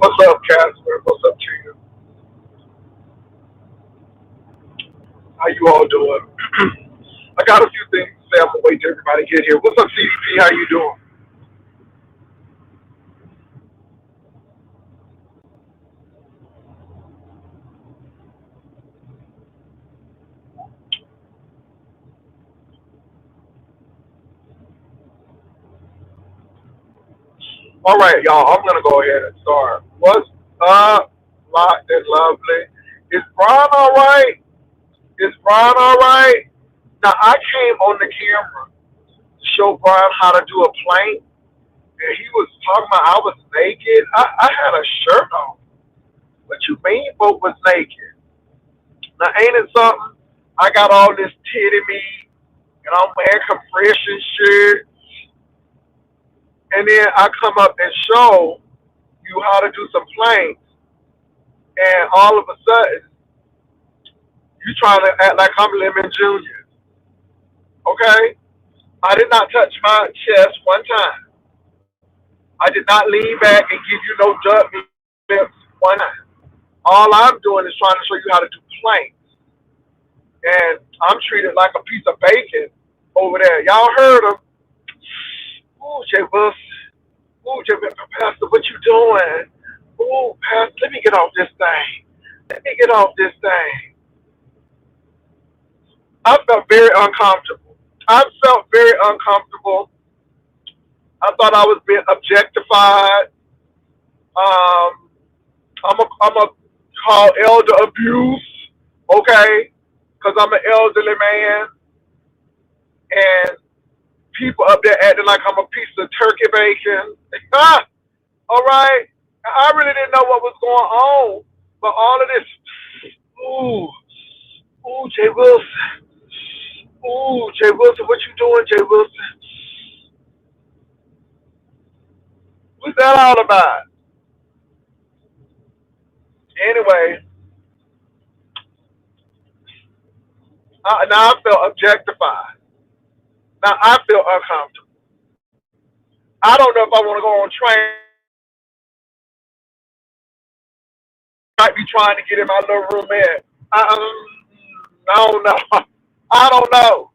What's up, Casper? What's up, Trina? How you all doing? I got a few things to say. I'm gonna wait till everybody get here. What's up, CDP? How you doing? All right, y'all. I'm gonna go ahead and start. What's up, locked and lovely? Is Brian all right? Is Brian all right? Now I came on the camera to show Brian how to do a plank, and he was talking about I was naked. I had a shirt on. What you mean, folk was naked? Now ain't it something? I got all this titty meat, and I'm wearing compression shirt, and then I come up and show you how to do some planks, and all of a sudden you trying to act like I'm Lemon Junior. Okay? I did not touch my chest one time. I did not lean back and give you no duck lips one time. All I'm doing is trying to show you how to do planks, and I'm treated like a piece of bacon over there. Y'all heard him? Ooh, Jay Wilson. Ooh, Jay, Pastor, what you doing? Ooh, Pastor, let me get off this thing. Let me get off this thing. I felt very uncomfortable. I felt very uncomfortable. I thought I was being objectified. I'm a call elder abuse, okay? Because I'm an elderly man, and people up there acting like I'm a piece of turkey bacon. All right? I really didn't know what was going on, but all of this, ooh, ooh, Jay Wilson. Ooh, Jay Wilson, what you doing, Jay Wilson? What's that all about? Anyway, now I feel objectified. Now I feel uncomfortable. I don't know if I want to go on train. Might be trying to get in my little roomette. I don't know. I don't know.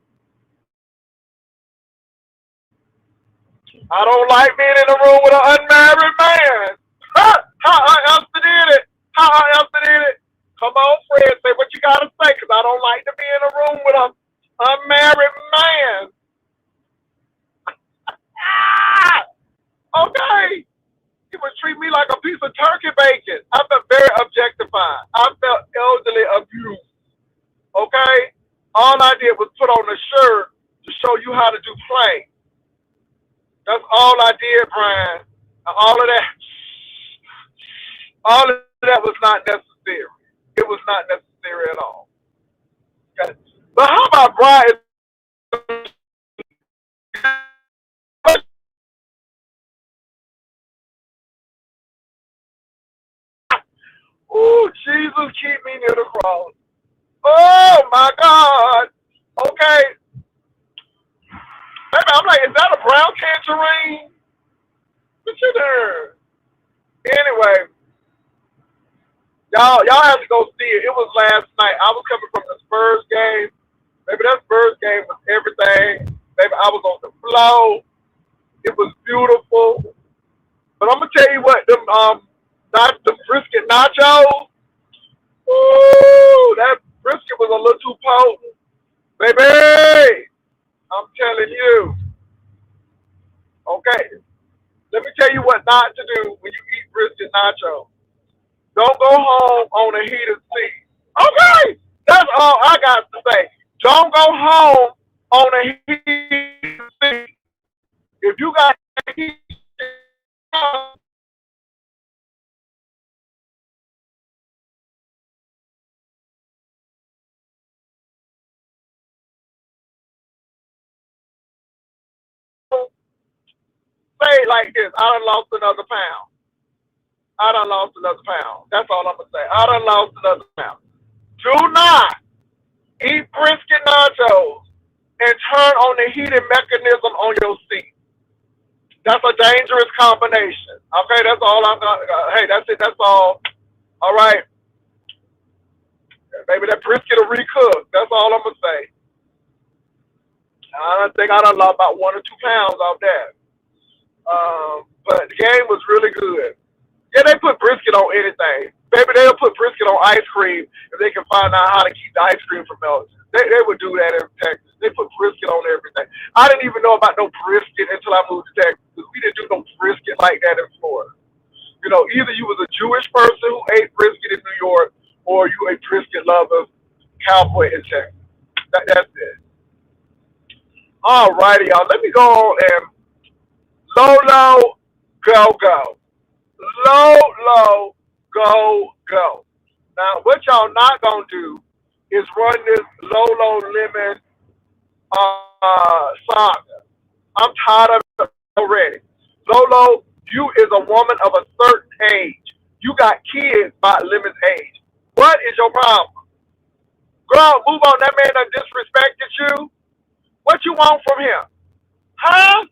I don't like being in a room with an unmarried man. How I answer did it? How I answer did it? Come on, Fred, say what you gotta say, cause I don't like to be in a room with an unmarried man. Ah, okay. He would treat me like a piece of turkey bacon. I felt very objectified. I felt elderly abused. Okay? All I did was put on a shirt to show you how to do plank. That's all I did, Brian. All of that was not necessary. It was not necessary at all. Okay? But how about Brian? Ooh, Jesus, keep me near the cross. Oh my God. Okay. Baby, I'm like, is that a brown tangerine? What you doing? Anyway, y'all have to go see it. It was last night. I was coming from the Spurs game. Baby, that Spurs game was everything. Baby, I was on the floor. It was beautiful. But I'm gonna tell you what, not the brisket nachos. Ooh, that brisket was a little too potent. Baby, I'm telling you. Okay. Let me tell you what not to do when you eat brisket nachos. Don't go home on a heated seat. Okay. That's all I got to say. Don't go home on a heated seat. If you say it like this. I done lost another pound. I done lost another pound. That's all I'm going to say. I done lost another pound. Do not eat brisket nachos and turn on the heating mechanism on your seat. That's a dangerous combination. Okay, that's all I'm going to. Hey, that's it. That's all. All right. Maybe that brisket will recook. That's all I'm going to say. I think I done lost about 1 or 2 pounds off that. But the game was really good. Yeah, they put brisket on anything. Baby, they'll put brisket on ice cream if they can find out how to keep the ice cream from melting. They would do that in Texas. They put brisket on everything. I didn't even know about no brisket until I moved to Texas. We didn't do no brisket like that in Florida. You know, either you was a Jewish person who ate brisket in New York, or you a brisket lover, cowboy in Texas. That's it. All righty, y'all. Let me go on and Lolo, go, go. Lolo, go, go. Now, what y'all not going to do is run this Lolo lemon saga. I'm tired of it already. Lolo, you is a woman of a certain age. You got kids by Lemon's age. What is your problem? Girl, move on. That man done disrespected you. What you want from him? Huh?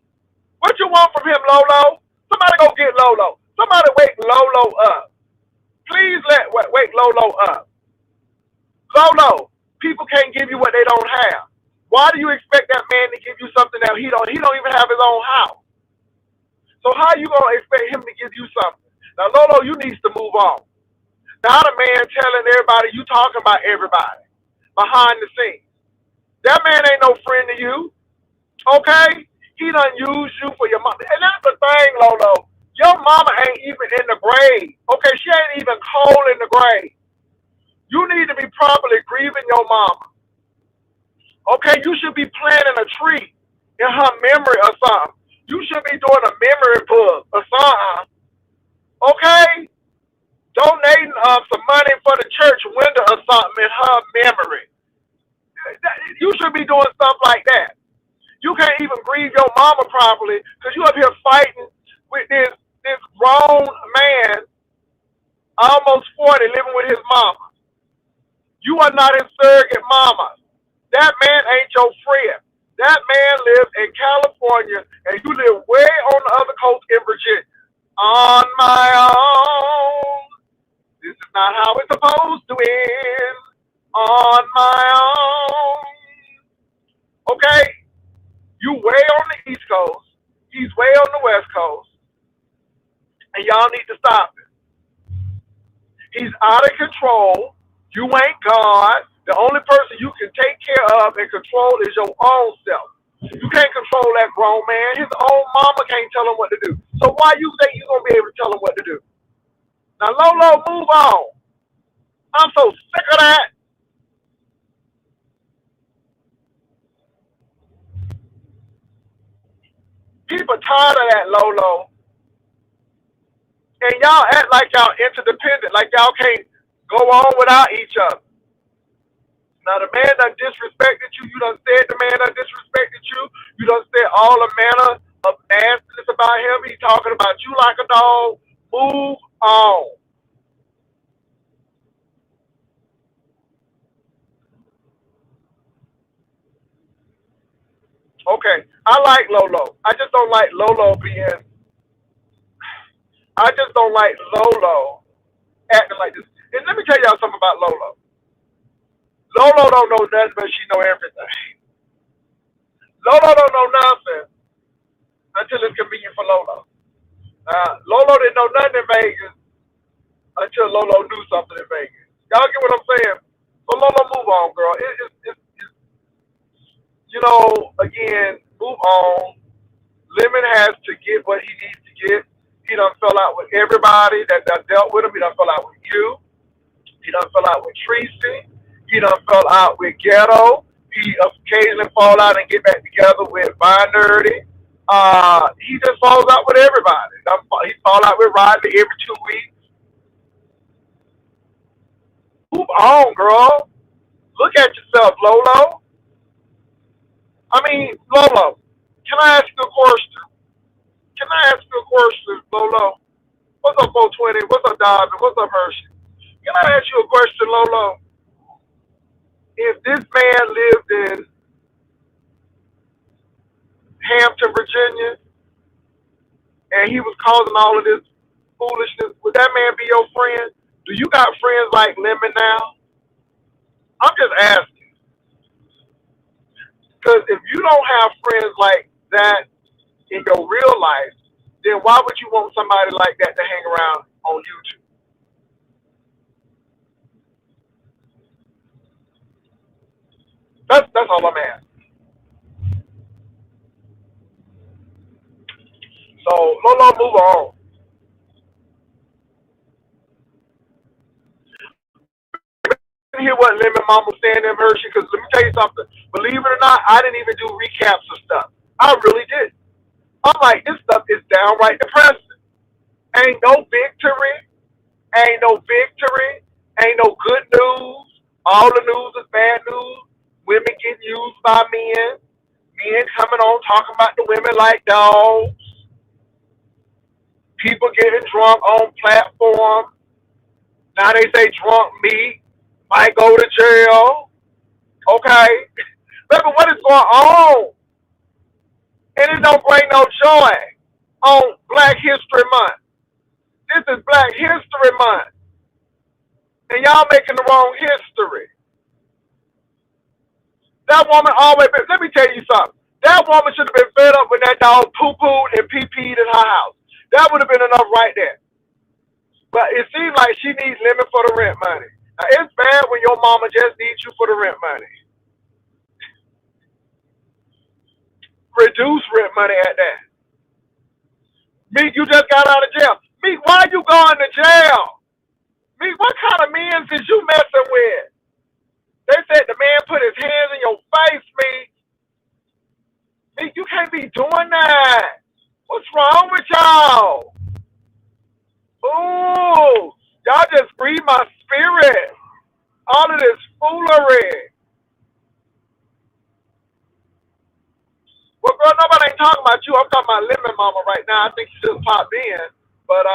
What you want from him, Lolo? Somebody go get Lolo. Somebody wake Lolo up. Please wake Lolo up. Lolo, people can't give you what they don't have. Why do you expect that man to give you something that he don't even have his own house? So how you gonna expect him to give you something? Now Lolo, you needs to move on. Now the man telling everybody you talking about everybody behind the scenes. That man ain't no friend to you. Okay? He done use you for your mama. And that's the thing, Lolo. Your mama ain't even in the grave. Okay, she ain't even cold in the grave. You need to be properly grieving your mama. Okay, you should be planting a tree in her memory or something. You should be doing a memory book or something. Okay? Donating some money for the church window or something in her memory. You should be doing stuff like that. You can't even grieve your mama properly because you up here fighting with this grown man, almost 40, living with his mama. You are not his surrogate mama. That man ain't your friend. That man lives in California, and you live way on the other coast in Virginia. On my own. This is not how it's supposed to end. On my own. Okay? You way on the East Coast. He's way on the West Coast. And y'all need to stop it. He's out of control. You ain't God. The only person you can take care of and control is your own self. You can't control that grown man. His own mama can't tell him what to do. So why you think you're going to be able to tell him what to do? Now, Lolo, move on. I'm so sick of that. People tired of that, Lolo. And y'all act like y'all interdependent, like y'all can't go on without each other. Now, the man done disrespected you. You done said the man done disrespected you. You done said all the manner of nastiness about him. He talking about you like a dog. Move on. Okay, I like Lolo. I just don't like Lolo being. I just don't like Lolo acting like this. And let me tell y'all something about Lolo. Lolo don't know nothing, but she know everything. Lolo don't know nothing until it's convenient for Lolo. Lolo didn't know nothing in Vegas until Lolo knew something in Vegas. Y'all get what I'm saying? So Lolo, move on, girl. You know, again, move on. Lemon has to get what he needs to get. He done fell out with everybody that dealt with him. He done fell out with you. He done fell out with Tracy. He done fell out with Ghetto. He occasionally fall out and get back together with Vine Nerdy. He just falls out with everybody. He fall out with Rodney every 2 weeks. Move on, girl. Look at yourself, Lolo. I mean, Lolo, can I ask you a question? Can I ask you a question, Lolo? What's up, 420? What's up, Dobbin? What's up, Hershey? Can I ask you a question, Lolo? If this man lived in Hampton, Virginia, and he was causing all of this foolishness, would that man be your friend? Do you got friends like Lemon now? I'm just asking. Because if you don't have friends like that in your real life, then why would you want somebody like that to hang around on YouTube? That's all I'm asking. So Lolo, move on. Hear what Lemon Mama was saying in Hershey, because let me tell you something. Believe it or not, I didn't even do recaps of stuff. I really did. I'm like, this stuff is downright depressing. Ain't no victory. Ain't no victory. Ain't no good news. All the news is bad news. Women getting used by men. Men coming on talking about the women like dogs. People getting drunk on platforms. Now they say drunk meat might go to jail. Okay. Baby, what is going on? And it don't bring no joy on Black History Month. This is Black History Month. And y'all making the wrong history. That woman always been, let me tell you something. That woman should have been fed up when that dog poo-pooed and pee-peed in her house. That would have been enough right there. But it seems like she needs Lemon for the rent money. Now, it's bad when your mama just needs you for the rent money. Reduce rent money at that. Meek, you just got out of jail. Meek, why you going to jail? Meek, what kind of men is you messing with? They said the man put his hands in your face, Meek. Meek, you can't be doing that. What's wrong with y'all? Ooh, y'all just breathe my spirit. All of this foolery. Well, girl, nobody ain't talking about you. I'm talking about Lemon Mama right now. I think she just popped in. But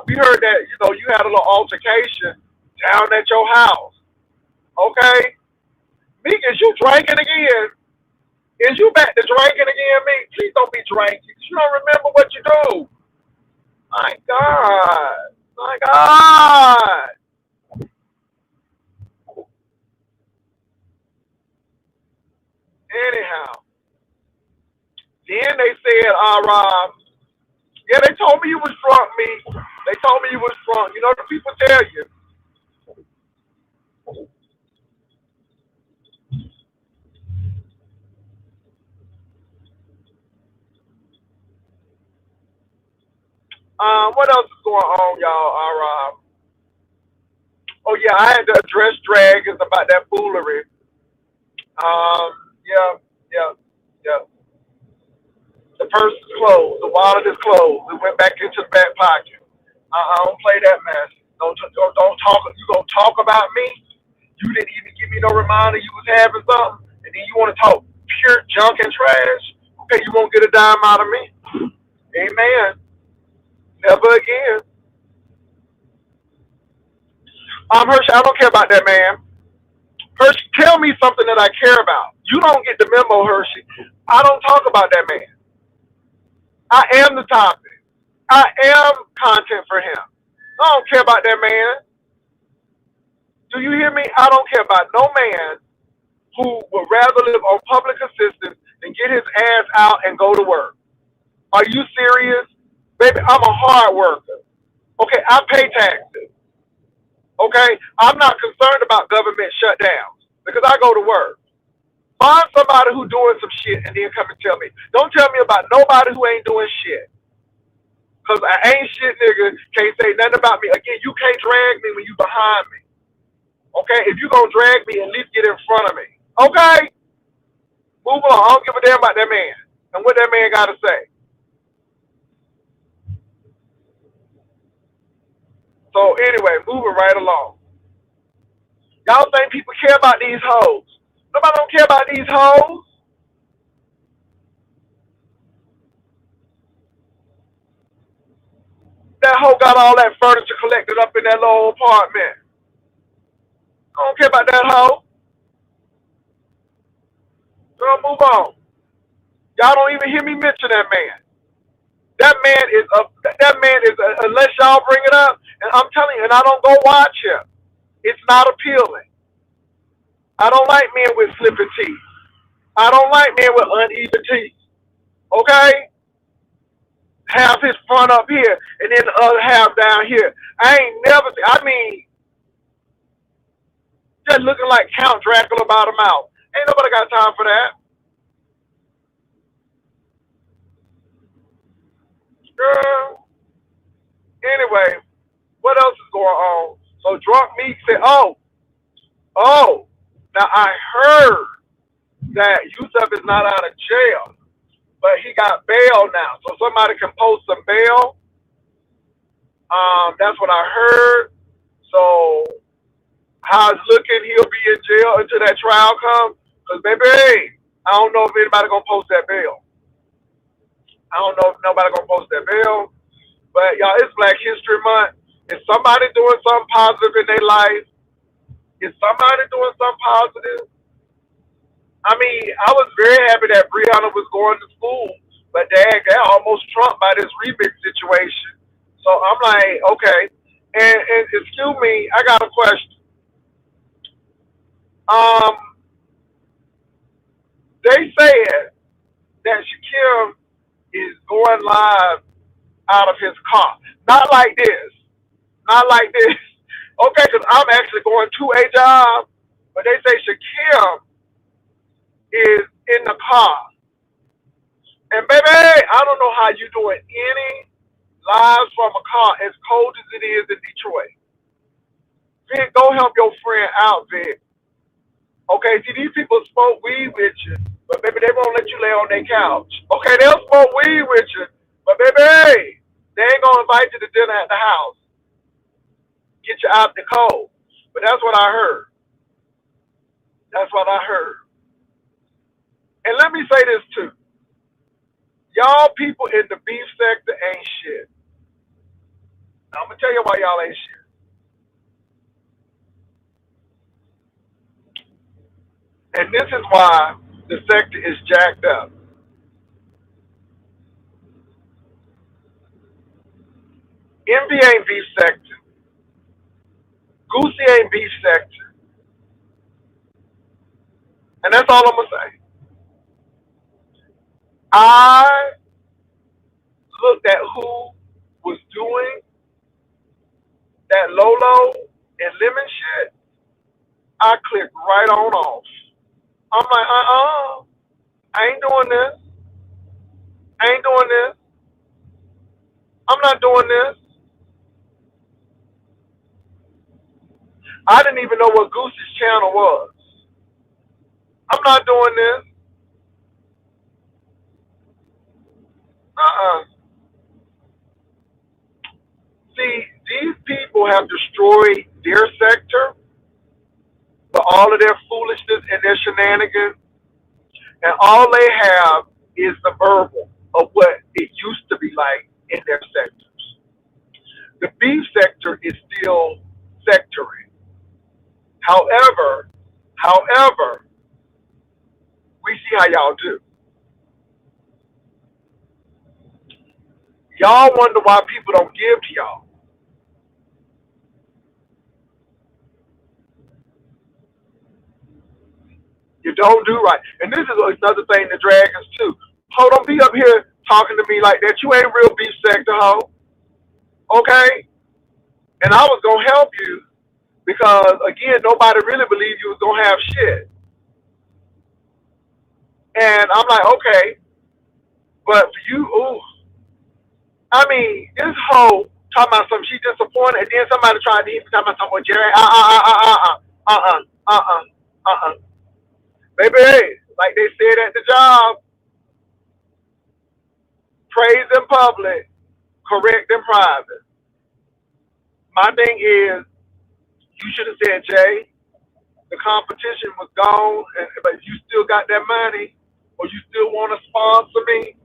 we heard that, you had a little altercation down at your house. Okay? Meek, is you drinking again? Is you back to drinking again, Meek? Please don't be drinking. You don't remember what you do. My God. My God. Anyhow. Then they said, yeah, they told me you was drunk, Meek. They told me you was drunk. You know the people tell you. What else is going on, y'all? Oh yeah, I had to address dragons about that foolery. Yeah, yeah, yeah. The purse is closed. The wallet is closed. It went back into the back pocket. I don't play that mess. Don't talk. You gonna talk about me? You didn't even give me no reminder you was having something, and then you want to talk pure junk and trash. Okay, you won't get a dime out of me. Amen. Never again. Hershey, I don't care about that man. Hershey, tell me something that I care about. You don't get the memo, Hershey. I don't talk about that man. I am the topic. I am content for him. I don't care about that man. Do you hear me? I don't care about no man who would rather live on public assistance than get his ass out and go to work. Are you serious? Baby, I'm a hard worker. Okay, I pay taxes. Okay? I'm not concerned about government shutdowns because I go to work. Find somebody who doing some shit and then come and tell me. Don't tell me about nobody who ain't doing shit. Because I ain't shit nigga can't say nothing about me. Again, you can't drag me when you behind me. Okay? If you gonna drag me, at least get in front of me. Okay? Move on. I don't give a damn about that man and what that man gotta say. So anyway, moving right along. Y'all think people care about these hoes? Nobody don't care about these hoes. hoe got all that furniture collected up in that little apartment. I don't care about that hoe. Girl, move on. Y'all don't even hear me mention that man. That man is unless y'all bring it up, and I'm telling you, and I don't go watch him. It's not appealing. I don't like men with slipping teeth. I don't like men with uneven teeth. Okay? Half his front up here, and then the other half down here. I ain't never, I mean, just looking like Count Dracula by the mouth. Ain't nobody got time for that. Girl. Anyway, what else is going on? So Drunk Meat said, oh, now I heard that Yusuf is not out of jail, but he got bail now. So somebody can post some bail. That's what I heard. So how it's looking, he'll be in jail until that trial comes. Cause baby, I don't know if anybody gonna post that bail. I don't know if nobody gonna post that bail. But y'all, it's Black History Month. Is somebody doing something positive in their life? Is somebody doing something positive? I mean, I was very happy that Brianna was going to school, but dang, that almost trumped by this remix situation. So I'm like, okay. And excuse me, I got a question. Um, they said that Shaquille is going live out of his car. Not like this. Not like this. Okay, because I'm actually going to a job, but they say Shaquille is in the car. And baby, I don't know how you doing any lives from a car as cold as it is in Detroit. Vic, go help your friend out, Vic. Okay, see, these people smoke weed with you, but baby, they won't let you lay on their couch. Okay, they'll smoke weed with you, but baby, they ain't gonna invite you to dinner at the house. Get you out the cold. But that's what I heard. That's what I heard. And let me say this too. Y'all people in the beef sector ain't shit. I'm gonna tell you why y'all ain't shit. And this is why the sector is jacked up. Envy ain't beef sector. Goosey ain't beef sector. And that's all I'm gonna say. I looked at who was doing that Lolo and Lemon shit. I clicked right on off. I'm like, I ain't doing this. I ain't doing this. I'm not doing this. I didn't even know what Goosey's channel was. I'm not doing this. Uh-uh. See, these people have destroyed their sector for all of their foolishness and their shenanigans, and all they have is the verbal of what it used to be like in their sectors. The beef sector is still sectoring. However, we see how y'all do. Y'all wonder why people don't give to y'all. You don't do right. And this is another thing that drags us too. Ho, don't be up here talking to me like that. You ain't real beef sector, ho. Okay? And I was gonna help you because again, nobody really believed you was gonna have shit. And I'm like, okay, but for you, ooh. I mean, this hoe talking about something she disappointed, and then somebody tried to even talk about something with Jerry. Uh. Baby, like they said at the job, praise in public, correct in private. My thing is, you should have said, Jay, the competition was gone, but you still got that money, or you still want to sponsor me.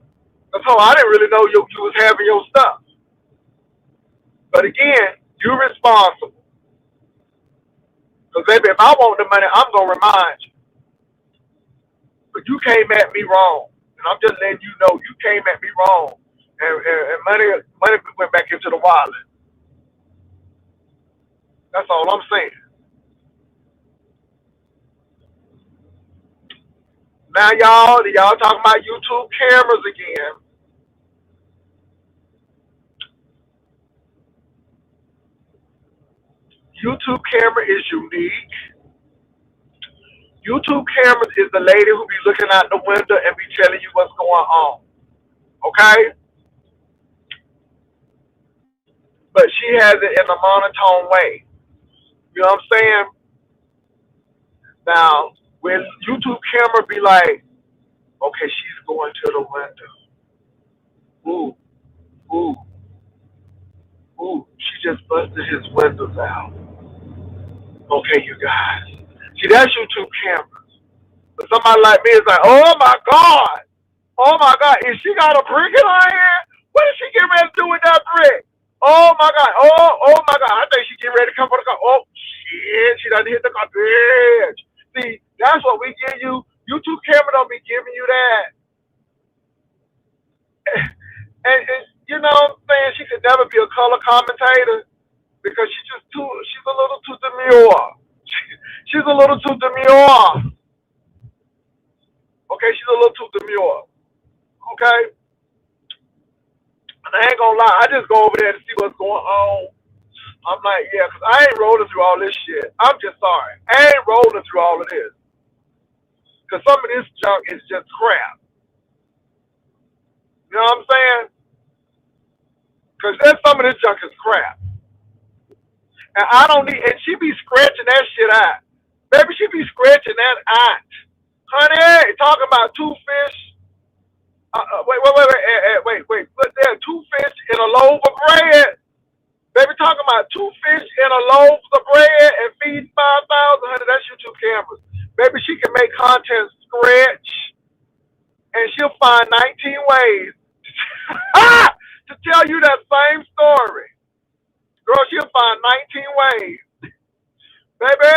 That's how I didn't really know you was having your stuff. But again, you're responsible. Because baby, if I want the money, I'm gonna remind you. But you came at me wrong, and I'm just letting you know you came at me wrong, and money went back into the wallet. That's all I'm saying. Now y'all talking about YouTube cameras again. YouTube camera is unique. YouTube cameras is the lady who be looking out the window and be telling you what's going on. Okay? But she has it in a monotone way. You know what I'm saying? Now, when YouTube camera be like, okay, she's going to the window. Ooh, ooh, ooh. She just busted his windows out. Okay, you guys. See, that's YouTube cameras. But somebody like me is like, oh my God. Oh my God. Is she got a brick in her hand? What is she getting ready to do with that brick? Oh my God. Oh my God. I think she getting ready to come for the car. Oh shit. She done hit the car. Bitch. See, that's what we give you. YouTube camera don't be giving you that. And you know what I'm saying? She could never be a color commentator because she's a little too demure. She's a little too demure. Okay, she's a little too demure. Okay? And I ain't gonna lie, I just go over there to see what's going on. I'm like, yeah, because I ain't rolling through all this shit. I'm just sorry. I ain't rolling through all of this. Because some of this junk is just crap. You know what I'm saying? Because then some of this junk is crap. And I don't need, and she be scratching that shit out. Baby, she be scratching that out. Honey, talking about two fish. Wait. But there are two fish in a loaf of bread. They be talking about two fish in a loaf of bread and feeding 5,000. Honey, that's YouTube cameras. Baby, she can make content stretch, and she'll find 19 ways to tell you that same story. Girl, she'll find 19 ways. Baby,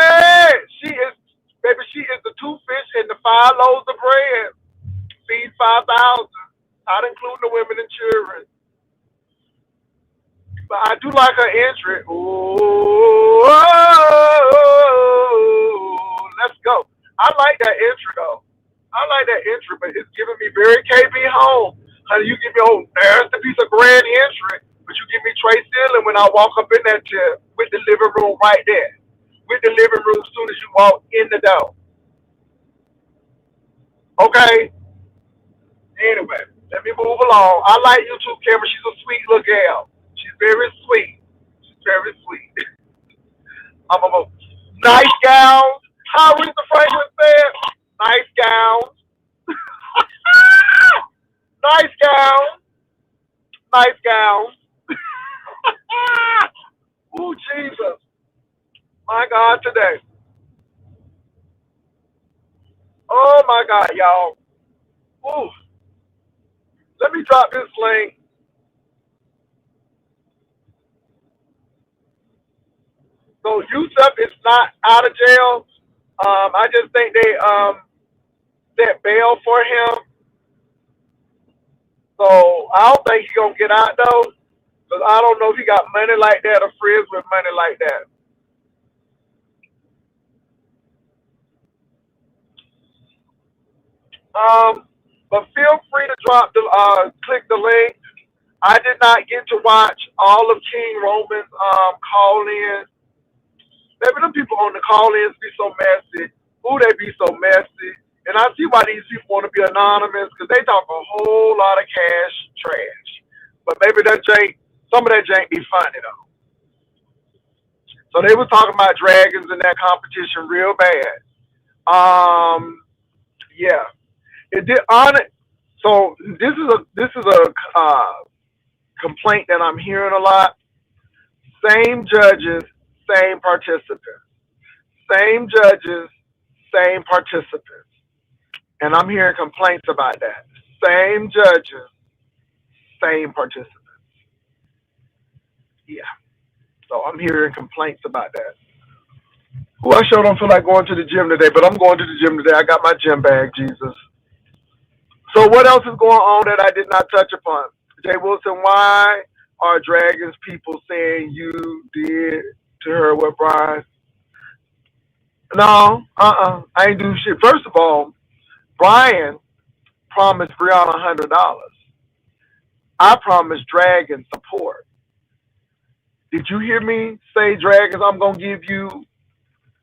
she is the two fish and the 5 loaves of bread. Feed 5,000. Not including the women and children. But I do like her entry. Ooh, let's go. I like that entry though. I like that entry, but it's giving me very KB home. Honey, you give me a whole nasty piece of grand entry, but you give me Trey Ceiling when I walk up in that chair with the living room right there. With the living room as soon as you walk in the door. Okay? Anyway, let me move along. I like YouTube camera. She's a sweet little girl. She's very sweet. She's very sweet. I'm a nice gowns. How Aretha Franklin said, nice gowns. Nice gowns. Nice gowns. Ooh, Jesus. My God, today. Oh, my God, y'all. Ooh. Let me drop this link. So Yusuf is not out of jail. I just think they set bail for him. So I don't think he's gonna get out though, because I don't know if he got money like that or friends with money like that. But feel free to click the link. I did not get to watch all of King Roman's call in. Maybe them people on the call ins be so messy. Ooh, they be so messy. And I see why these people want to be anonymous because they talk a whole lot of cash trash. But maybe some of that jank be funny though. So they was talking about dragons in that competition real bad. Um, yeah, it did on it. So this is a complaint that I'm hearing a lot. Same judges, same participants. Same judges, same participants. And I'm hearing complaints about that. Same judges, same participants. Yeah. So I'm hearing complaints about that. Well, I sure don't feel like going to the gym today, but I'm going to the gym today. I got my gym bag, Jesus. So what else is going on that I did not touch upon? Jay Wilson, why are Dragons people saying you did to her what Brian? No, I ain't do shit. First of all, Brian promised Brianna $100. I promised Dragon support. Did you hear me say, Dragons, I'm gonna give you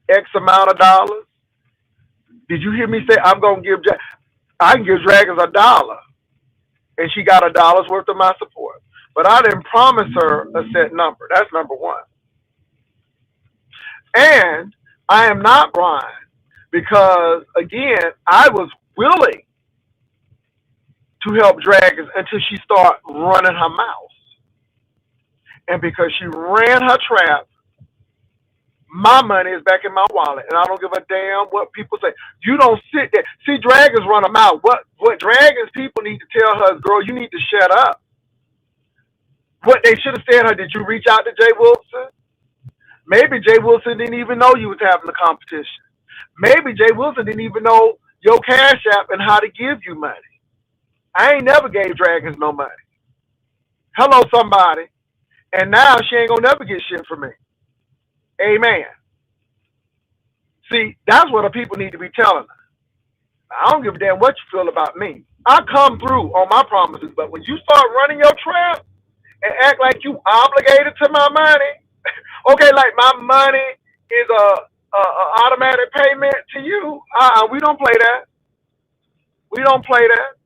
X amount of dollars? Did you hear me say I'm gonna give? I can give Dragons $1, and she got $1 worth of my support. But I didn't promise her a set number. That's number one. And I am not Brian because again, I was willing to help Dragons until she started running her mouth. And because she ran her trap, my money is back in my wallet, and I don't give a damn what people say. You don't sit there. See, Dragons run them out. What Dragons people need to tell her is, girl, you need to shut up. What they should have said her, did you reach out to Jay Wilson? Maybe Jay Wilson didn't even know you was having a competition. Maybe Jay Wilson didn't even know your Cash App and how to give you money. I ain't never gave Dragons no money. Hello, somebody. And now she ain't gonna never get shit from me. Amen. See, that's what the people need to be telling her. I don't give a damn what you feel about me. I come through on my promises, but when you start running your trap and act like you obligated to my money, okay, like my money is a automatic payment to you. We don't play that. We don't play that.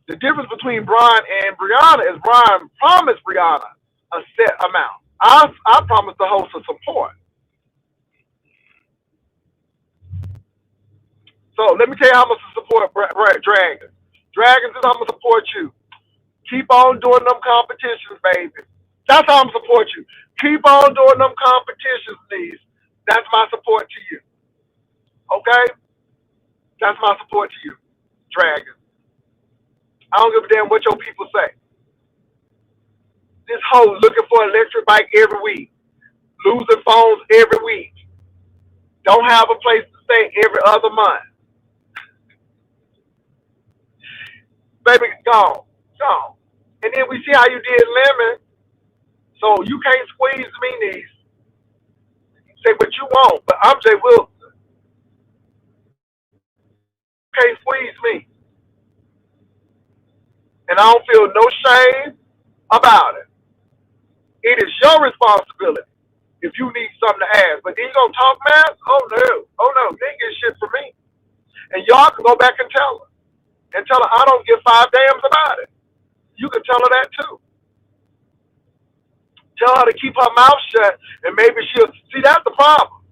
The difference between Brian and Brianna is Brian promised Brianna a set amount. I promised the host of support. So let me tell you how much to support Dragons. Dragons is how I'm gonna support you. Keep on doing them competitions, baby. That's how I'm support you. Keep on doing them competitions, please. That's my support to you. Okay? That's my support to you, Dragons. I don't give a damn what your people say. This hoe looking for an electric bike every week, losing phones every week, don't have a place to stay every other month. Baby, gone. Gone. And then we see how you did Lemon. So you can't squeeze me, niece. Say what you want, but I'm Jay Wilson. You can't squeeze me. And I don't feel no shame about it. It is your responsibility if you need something to ask. But then you gonna talk mass? Oh no. Oh no. They ain't get shit from me. And y'all can go back and tell her. And tell her I don't give 5 damns about it. You can tell her that too. Tell her to keep her mouth shut, and maybe she'll see. That's the problem.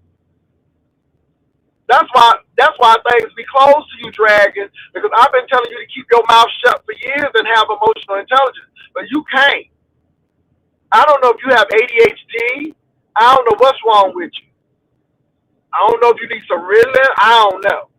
That's why things be closed to you, Dragon, because I've been telling you to keep your mouth shut for years and have emotional intelligence, but you can't. I don't know if you have ADHD. I don't know what's wrong with you. I don't know if you need some Ritalin. I don't know.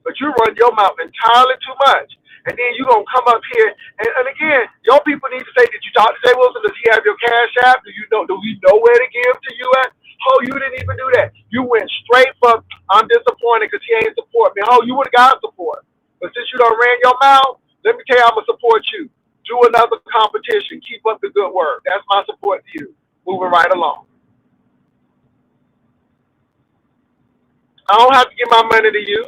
But you run your mouth entirely too much. And then you're going to come up here. And again, your people need to say, did you talk to Jay Wilson? Does he have your Cash App? Do we know where to give to you at? Oh, you didn't even do that. You went straight for, I'm disappointed because he ain't support me. Oh, you would have got support. But since you done ran your mouth, let me tell you, I'm going to support you. Do another competition. Keep up the good work. That's my support to you. Moving right along. I don't have to give my money to you.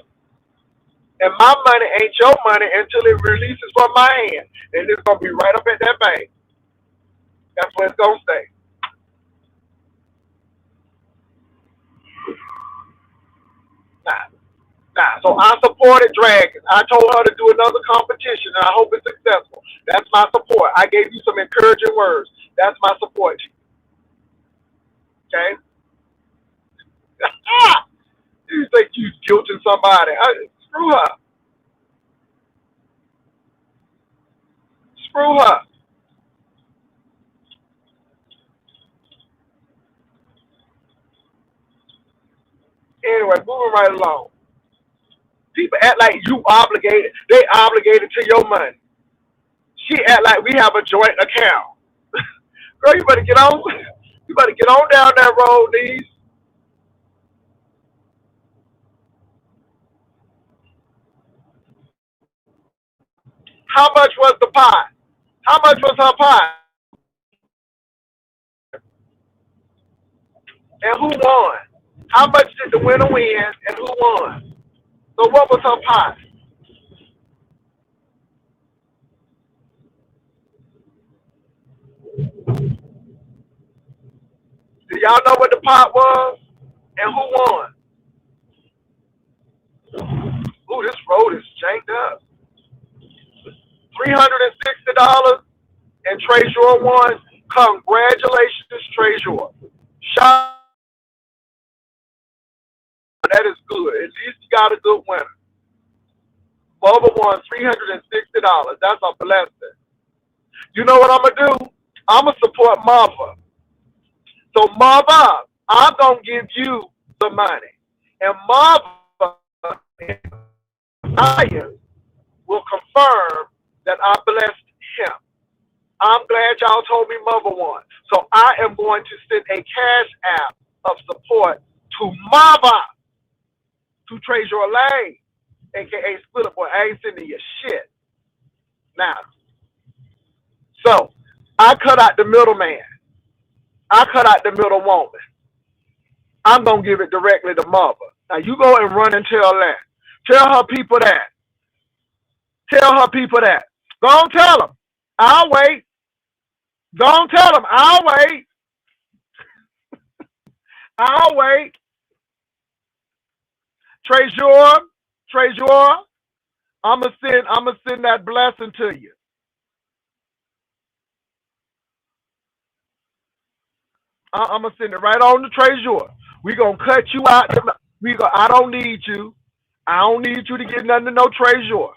And my money ain't your money until it releases from my hand. And it's going to be right up at that bank. That's where it's going to stay. Nah. So I supported Dragon. I told her to do another competition, and I hope it's successful. That's my support. I gave you some encouraging words. That's my support. Okay? You think you guilting somebody. Screw her. Screw her. Anyway, moving right along. People act like you obligated. They obligated to your money. She act like we have a joint account. Girl, you better get on. You better get on down that road, these. How much was the pot? How much was her pot? And who won? How much did the winner win and who won? So what was her pot? Do y'all know what the pot was? And who won? Ooh, this road is janked up. $360 and Treasure won. Congratulations, Treasure. Shout, that is good. At least you got a good winner. Bubba won $360. That's a blessing. You know what I'm gonna do? I'm gonna support Mother. So Mother, I'm gonna give you the money, and Mother and Maya will confirm that I blessed him. I'm glad y'all told me Mother won. So I am going to send a cash app of support to Mother, to Treasure Lane, aka Split Boy. I ain't sending you shit. Now, so I cut out the middleman. I cut out the middle woman. I'm gonna give it directly to Mother. Now you go and run and tell that. Tell her people that. Tell her people that. Go on, tell them. I'll wait. Go on, tell them. I'll wait. I'll wait. Treasure, Treasure. I'm gonna send that blessing to you. I'm gonna send it right on to Treasure. We gonna cut you out. I don't need you. I don't need you to get nothing to no Treasure.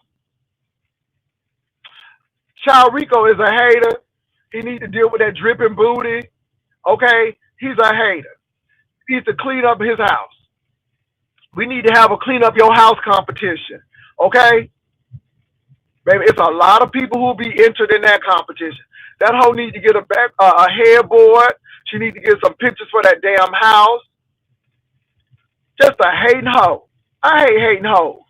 Child Rico is a hater. He needs to deal with that dripping booty. Okay? He's a hater. He needs to clean up his house. We need to have a clean up your house competition. Okay? Baby, it's a lot of people who will be entered in that competition. That hoe needs to get a headboard. She needs to get some pictures for that damn house. Just a hating hoe. I hate hating hoes.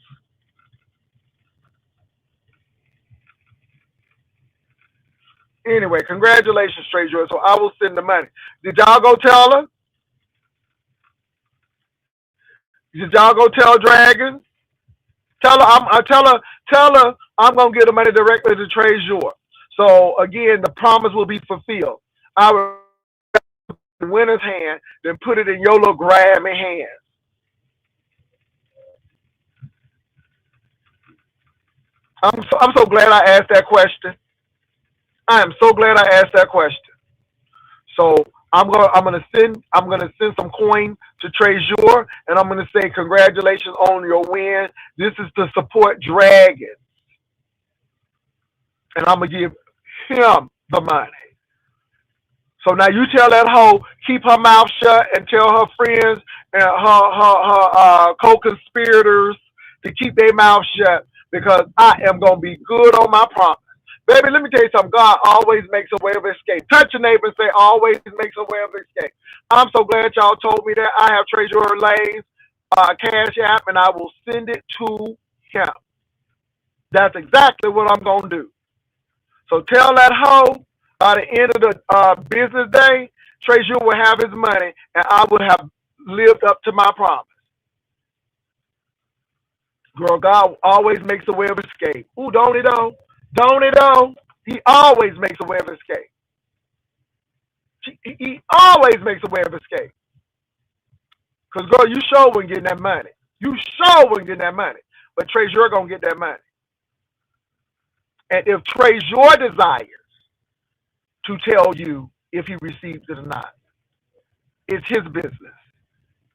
Anyway, congratulations, Straight Joy. So I will send the money. Did y'all go tell her? Did y'all go tell Dragon? Tell her I'm gonna get the money directly to Treasure. So again, the promise will be fulfilled. I will in the winner's hand, then put it in your little grabby hand. I'm so glad I asked that question. I am so glad I asked that question. So I'm gonna send some coin to Treasure, and I'm gonna say congratulations on your win. This is to support Dragon, and I'm gonna give him the money. So now you tell that hoe keep her mouth shut and tell her friends and her co-conspirators to keep their mouth shut because I am gonna be good on my promise. Baby, let me tell you something. God always makes a way of escape. Touch your neighbor and say always makes a way of escape. I'm so glad y'all told me that. I have Treasure Lane's cash app and I will send it to him. That's exactly what I'm gonna do. So tell that hoe by the end of the business day, Treasure will have his money, and I would have lived up to my promise. Girl, God always makes a way of escape. Ooh, don't he though? Don't he though? He always makes a way of escape. He always makes a way of escape. Because, girl, you sure wouldn't get that money. You sure wouldn't get that money. But Treasure going to get that money. And if Treasure desires to tell you if he receives it or not, it's his business.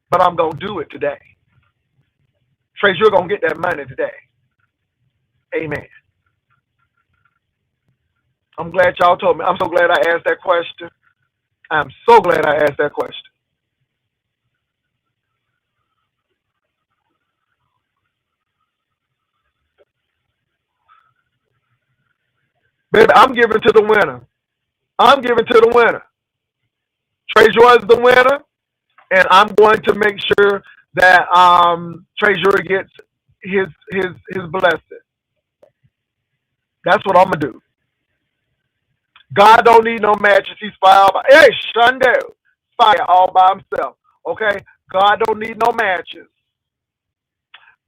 But I'm going to do it today. Treasure going to get that money today. Amen. I'm glad y'all told me. I'm so glad I asked that question. I'm so glad I asked that question. Baby, I'm giving to the winner. I'm giving to the winner. Treasurer is the winner, and I'm going to make sure that Treasurer gets his blessing. That's what I'm gonna do. God don't need no matches. He's fire by hey Shundell. Fire all by himself. Okay? God don't need no matches.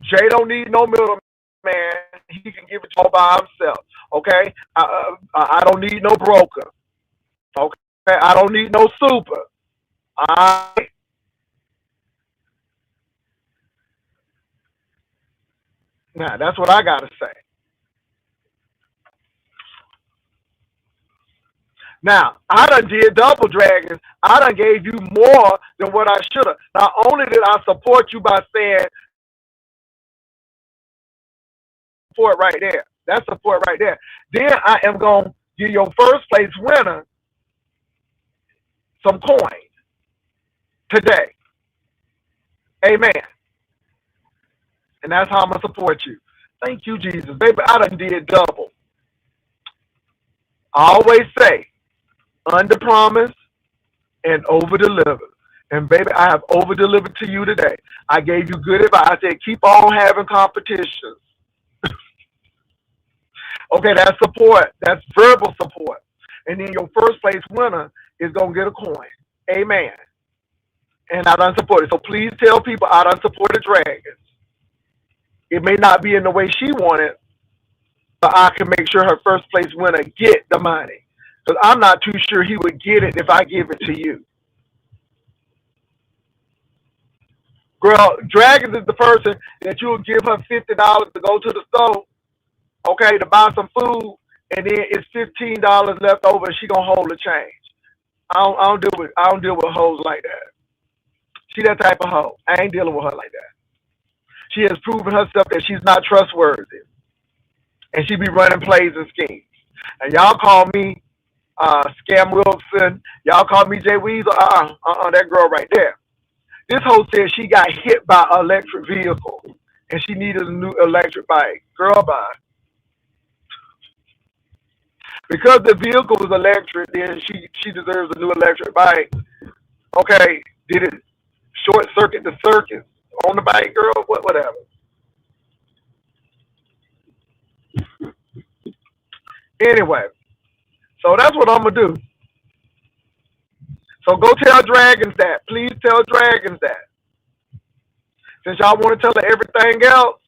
Jay don't need no middleman. He can give it all by himself. Okay? I don't need no broker. Okay? I don't need no super. I Now that's what I gotta say. Now, I done did double dragons. I done gave you more than what I should have. Not only did I support you by saying support right there. That's support right there. Then I am gonna give your first place winner some coins today. Amen. And that's how I'm gonna support you. Thank you, Jesus. Baby, I done did double. I always say under promise and over deliver. And baby, I have over delivered to you today. I gave you good advice. I said keep on having competitions. Okay, that's support. That's verbal support. And then your first place winner is gonna get a coin. Amen. And I done supported. So please tell people I done supported Dragons. It may not be in the way she wanted, but I can make sure her first place winner get the money. Because I'm not too sure he would get it if I give it to you. Girl, Dragons is the person that you'll give her $50 to go to the store, okay, to buy some food, and then it's $15 left over, and she gonna hold the change. I don't deal with hoes like that. She that type of hoe. I ain't dealing with her like that. She has proven herself that she's not trustworthy, and she be running plays and schemes. And y'all call me Scam Wilson. Y'all call me Jay Weasel. That girl right there. This hoe said she got hit by an electric vehicle, and she needed a new electric bike. Girl, bye. Because the vehicle was electric, then she deserves a new electric bike. Okay, did it short circuit the circuit on the bike, girl? Whatever. Anyway, so that's what I'm gonna do. So go tell Dragons that. Please tell Dragons that. Since y'all want to tell her everything else,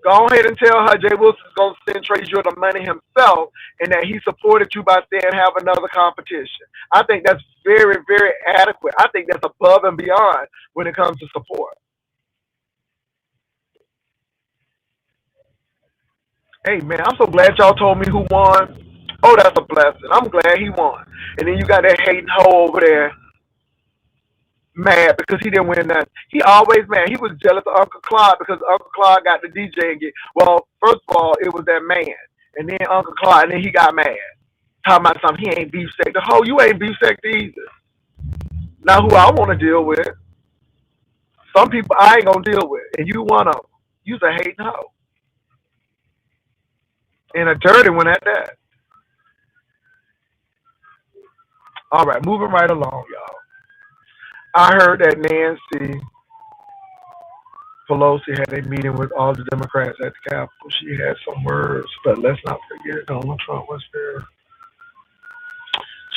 go ahead and tell her Jay Wilson's going to send Treasurer the money himself and that he supported you by saying have another competition. I think that's very, very adequate. I think that's above and beyond when it comes to support. Hey, man, I'm so glad y'all told me who won. Oh, that's a blessing. I'm glad he won. And then you got that hating hoe over there mad because he didn't win that. He always mad. He was jealous of Uncle Claude because Uncle Claude got the DJ and get. Well, first of all, it was that man, and then Uncle Claude, and then he got mad, talking about something. He ain't beefsteak. The hoe, you ain't beefsteak either. Not who I want to deal with. Some people I ain't gonna deal with, and you one of them. You's a hating hoe and a dirty one at that. All right, moving right along, y'all. I heard that Nancy Pelosi had a meeting with all the Democrats at the Capitol. She had some words, but let's not forget Donald Trump was there.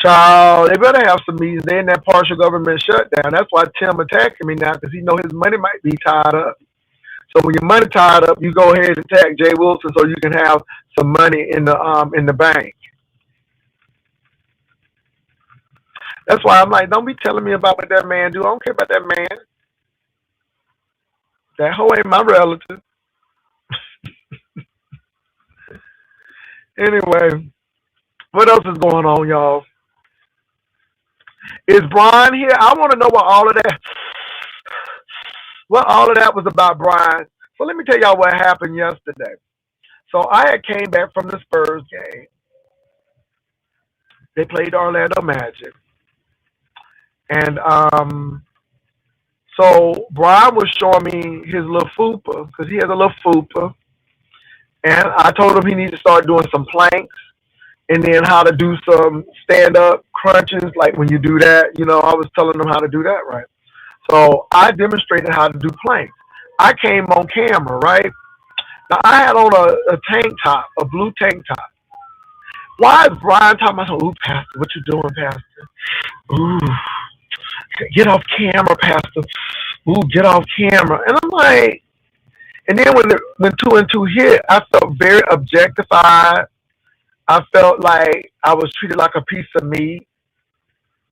Child, they better have some meetings. They're in that partial government shutdown. That's why Tim attacking me now because he know his money might be tied up. So when your money tied up, you go ahead and attack Jay Wilson so you can have some money in the bank. That's why I'm like, don't be telling me about what that man do. I don't care about that man. That hoe ain't my relative. Anyway, what else is going on, y'all? Is Brian here? I want to know what all of that was about, Brian. So let me tell y'all what happened yesterday. So I had came back from the Spurs game. They played Orlando Magic. And so Brian was showing me his little fupa because he has a little fupa. And I told him he needs to start doing some planks and then how to do some stand up crunches. Like when you do that, I was telling them how to do that right. So I demonstrated how to do planks. I came on camera, right? Now I had on a tank top, a blue tank top. Why is Brian talking about, ooh, Pastor, what you doing, Pastor? Ooh, get off camera, Pastor. Ooh, get off camera. And I'm like, and then when two and two hit, I felt very objectified. I felt like I was treated like a piece of meat.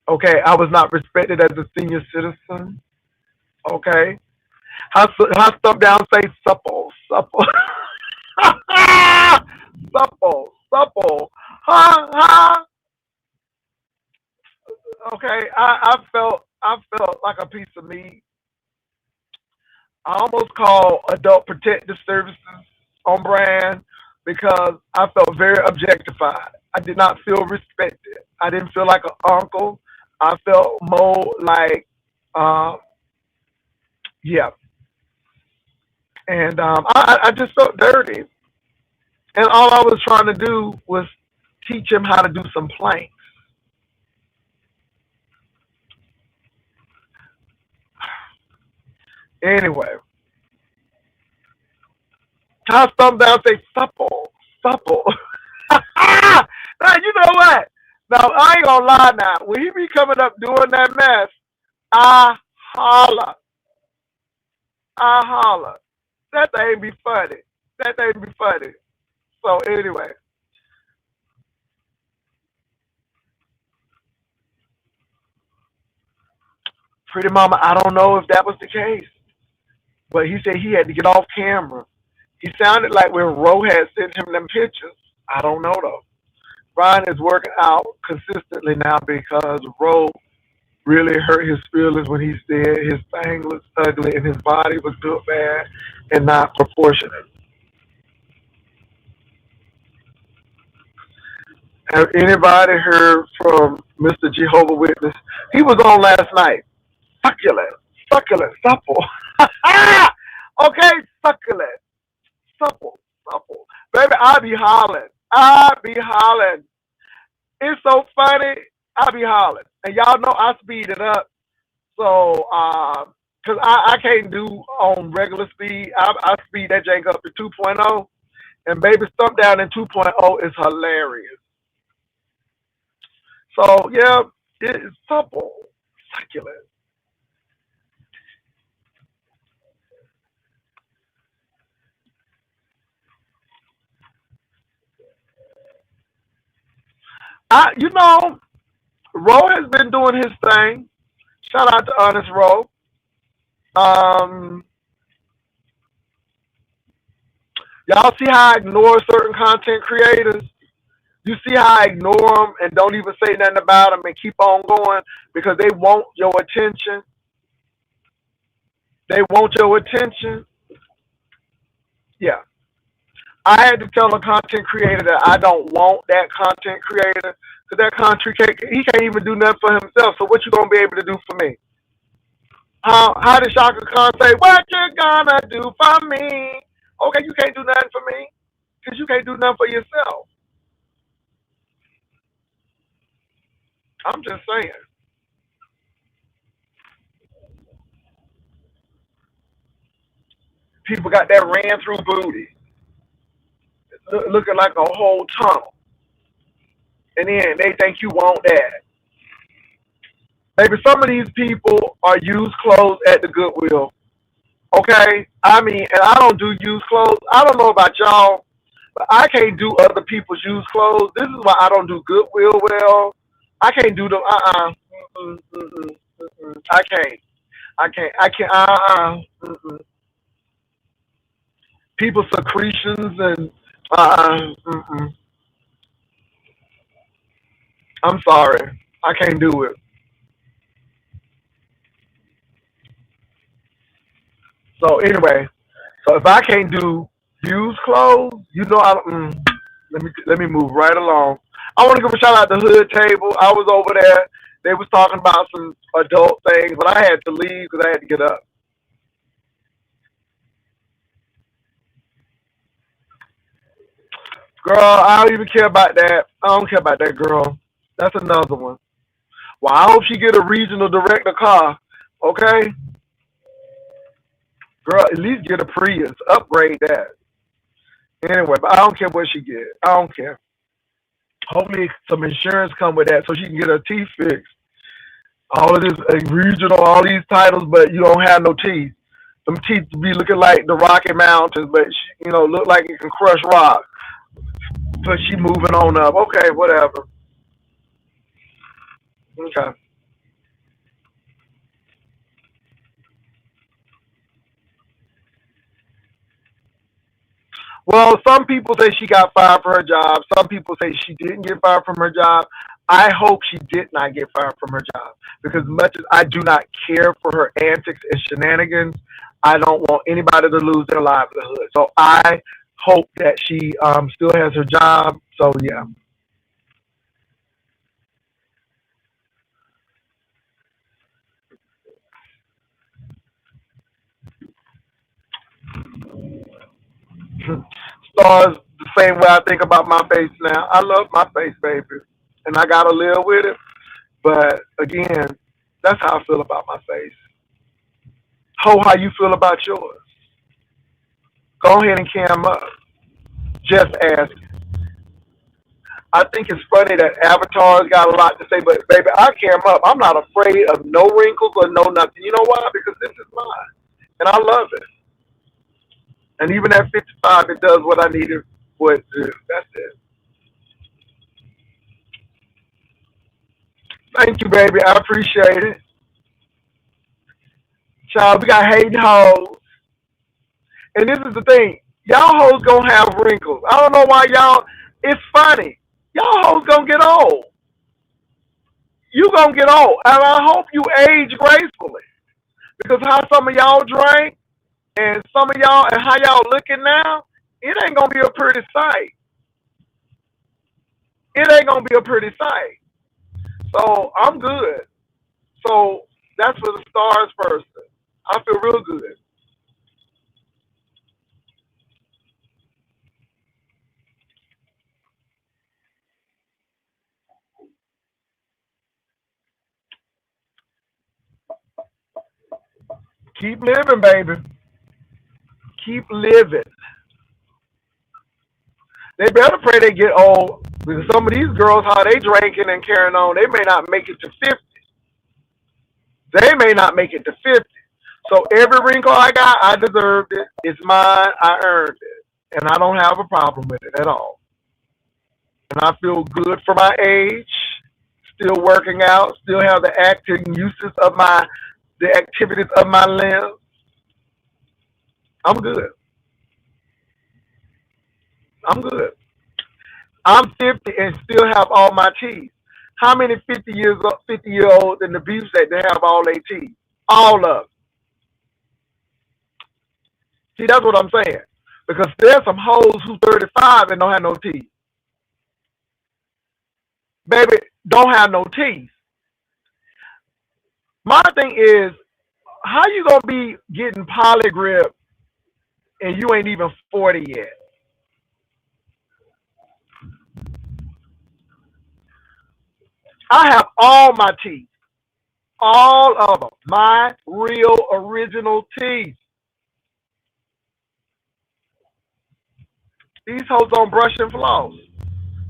Okay, I was not respected as a senior citizen. Okay, how stuff down say supple, supple, supple, supple. Ha. Okay, I felt like a piece of meat. I almost called Adult Protective Services on brand because I felt very objectified. I did not feel respected. I didn't feel like an uncle. I felt more like, um, yeah. And I just felt dirty. And all I was trying to do was teach him how to do some planks. Anyway, how some down say supple, supple. Now, you know what? Now, I ain't gonna lie now. When he be coming up doing that mess, I holler. I holler. That thing be funny. That thing be funny. So anyway, Pretty Mama, I don't know if that was the case, but he said he had to get off camera. He sounded like when Ro had sent him them pictures. I don't know though. Brian is working out consistently now because Ro really hurt his feelings when he said his thing was ugly and his body was built bad and not proportionate. Have anybody heard from Mr. Jehovah Witness? He was on last night. Succulent, succulent, supple. Okay, succulent, supple, supple. Baby, I be hollering. I be hollering. It's so funny. I be hollering. And y'all know I speed it up. So, because I can't do on regular speed. I speed that jank up to 2.0. And baby, stuff down in 2.0 is hilarious. So, yeah, it is supple, succulent. You know, Ro has been doing his thing. Shout out to Honest Ro. Um, y'all see how I ignore certain content creators? You see how I ignore them and don't even say nothing about them and keep on going because they want your attention. They want your attention. Yeah. I had to tell a content creator that I don't want that content creator because that content creator, he can't even do nothing for himself. So what you gonna be able to do for me? How did Shaka Khan say, what you gonna do for me? Okay, you can't do nothing for me because you can't do nothing for yourself. I'm just saying. People got that ran through booty, looking like a whole tunnel. And then they think you want that. Maybe some of these people are used clothes at the Goodwill. Okay? I mean, and I don't do used clothes. I don't know about y'all, but I can't do other people's used clothes. This is why I don't do Goodwill well. I can't do them. I can't. I can't. I can't. People's secretions and I'm sorry. I can't do it. So anyway, so if I can't do used clothes, let me move right along. I want to give a shout out to Hood Table. I was over there. They was talking about some adult things, but I had to leave because I had to get up. Girl, I don't even care about that. I don't care about that girl. That's another one. Well, I hope she get a regional director car. Okay? Girl, at least get a Prius. Upgrade that. Anyway, but I don't care what she get. I don't care. Hopefully some insurance come with that so she can get her teeth fixed. All of this regional, all these titles, but you don't have no teeth. Them teeth be looking like the Rocky Mountains, but she, look like it can crush rock. But she moving on up. Okay, whatever. Okay. Well, some people say she got fired for her job. Some people say she didn't get fired from her job. I hope she did not get fired from her job because much as I do not care for her antics and shenanigans, I don't want anybody to lose their livelihood. So I hope that she still has her job. So yeah. Stars the same way I think about my face now. I love my face, baby, and I gotta live with it. But again, that's how I feel about my face. How you feel about yours? Go ahead and cam up. Just ask. I think it's funny that Avatar's got a lot to say, but baby, I cam up. I'm not afraid of no wrinkles or no nothing. You know why? Because this is mine, and I love it. And even at 55, it does what I needed for it to do. That's it. Thank you, baby. I appreciate it. Child, we got hating hoes. And this is the thing. Y'all hoes gonna have wrinkles. I don't know why y'all, it's funny. Y'all hoes gonna get old. You gonna get old. And I hope you age gracefully. Because how some of y'all drink and some of y'all and how y'all looking now, it ain't gonna be a pretty sight. It ain't gonna be a pretty sight. So I'm good. So that's for the stars person. I feel real good. Keep living, baby. Keep living. They better pray they get old because some of these girls, how they drinking and carrying on, they may not make it to 50. They may not make it to 50. So every wrinkle I got, I deserved it. It's mine. I earned it. And I don't have a problem with it at all. And I feel good for my age. Still working out. Still have the active uses of the activities of my limbs. I'm good. I'm good. I'm 50 and still have all my teeth. How many 50-year-olds in the abuse that they have all their teeth? All of them. See, that's what I'm saying. Because there's some hoes who 35 and don't have no teeth. Baby, don't have no teeth. My thing is, how you gonna be getting polygrip and you ain't even 40 yet? I have all my teeth. All of them. My real original teeth. These hoes don't brush and floss.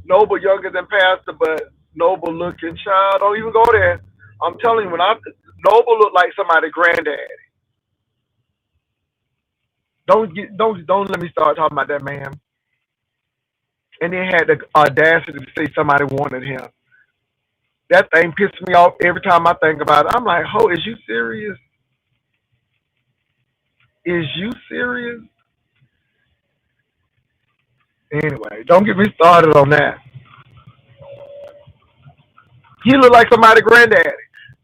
Noble younger than Pastor, but Noble looking child. Don't even go there. I'm telling you, when I Noble look like somebody granddaddy. Don't let me start talking about that man. And then had the audacity to say somebody wanted him. That thing pisses me off every time I think about it. I'm like, ho, is you serious? Is you serious? Anyway, don't get me started on that. He look like somebody granddaddy.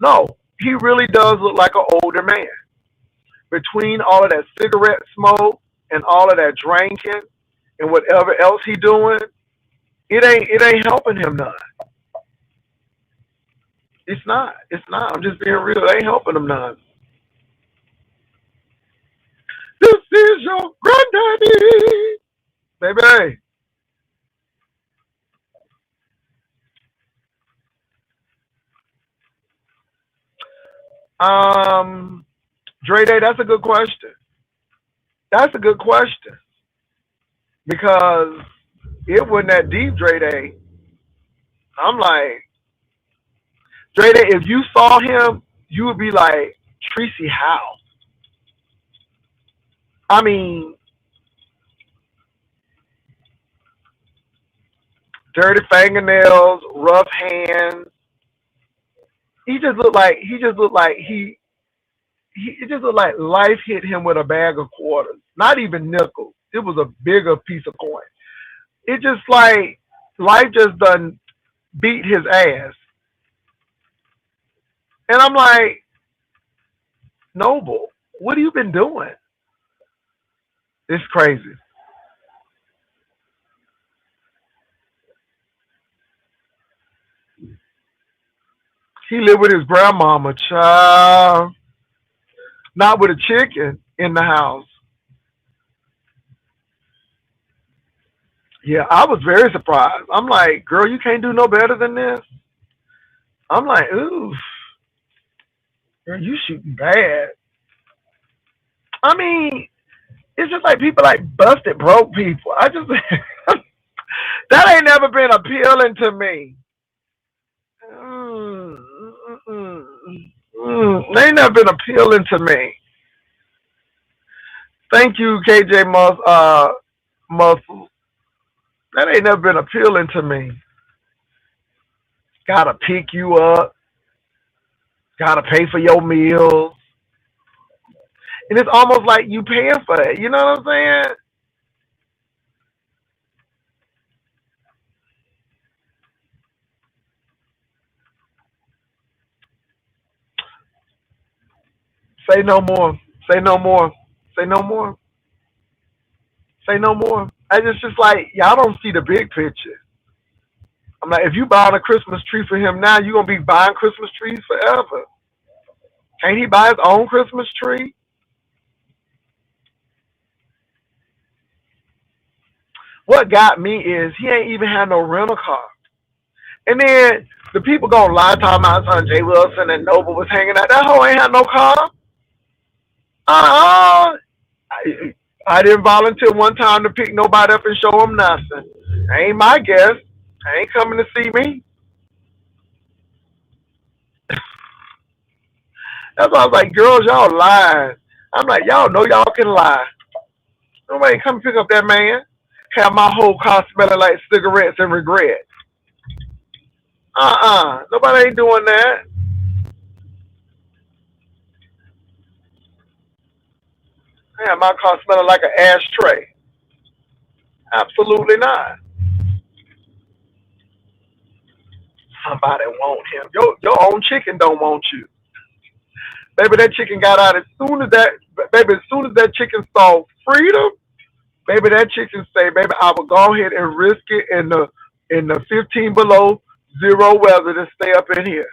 No, he really does look like an older man. Between all of that cigarette smoke and all of that drinking and whatever else he doing, it ain't helping him none. It's not. It's not. I'm just being real. It ain't helping him none. This is your granddaddy, baby. Um, Dre Day, that's a good question. That's a good question because it wasn't that deep, Dre Day. I'm like, Dre Day, if you saw him, you would be like, Tracy, how? I mean, dirty fingernails, rough hands. He it just looked like life hit him with a bag of quarters. Not even nickels. It was a bigger piece of coin. It just like life just done beat his ass. And I'm like, Noble, what have you been doing? It's crazy. He lived with his grandmama, child, not with a chicken in the house. Yeah, I was very surprised. I'm like, girl, you can't do no better than this. I'm like, ooh, girl, you shooting bad. I mean, it's just like people like busted broke people. I just that ain't never been appealing to me. Mm, they ain't never been appealing to me. Thank you, KJ Muscle. That ain't never been appealing to me. Gotta pick you up. Gotta pay for your meals. And it's almost like you paying for it. You know what I'm saying? Say no more. Say no more. Say no more. Say no more. I just like y'all don't see the big picture. I'm like, if you buying a Christmas tree for him now, you gonna be buying Christmas trees forever. Can't he buy his own Christmas tree? What got me is he ain't even had no rental car. And then the people gonna lie talking about son Jay Wilson and Nova was hanging out. That hoe ain't had no car. Uh-uh. I didn't volunteer one time to pick nobody up and show them nothing. Ain't my guest. Ain't coming to see me. That's why I was like, girls, y'all lying. I'm like, y'all know y'all can lie. Nobody come pick up that man. Have my whole car smelling like cigarettes and regret. Nobody ain't doing that. Have my car smelling like an ashtray. Absolutely not. Somebody want him. Your own chicken don't want you. Baby, that chicken got out as soon as that baby, as soon as that chicken saw freedom, baby, that chicken say, baby, I will go ahead and risk it in the 15 below zero weather to stay up in here.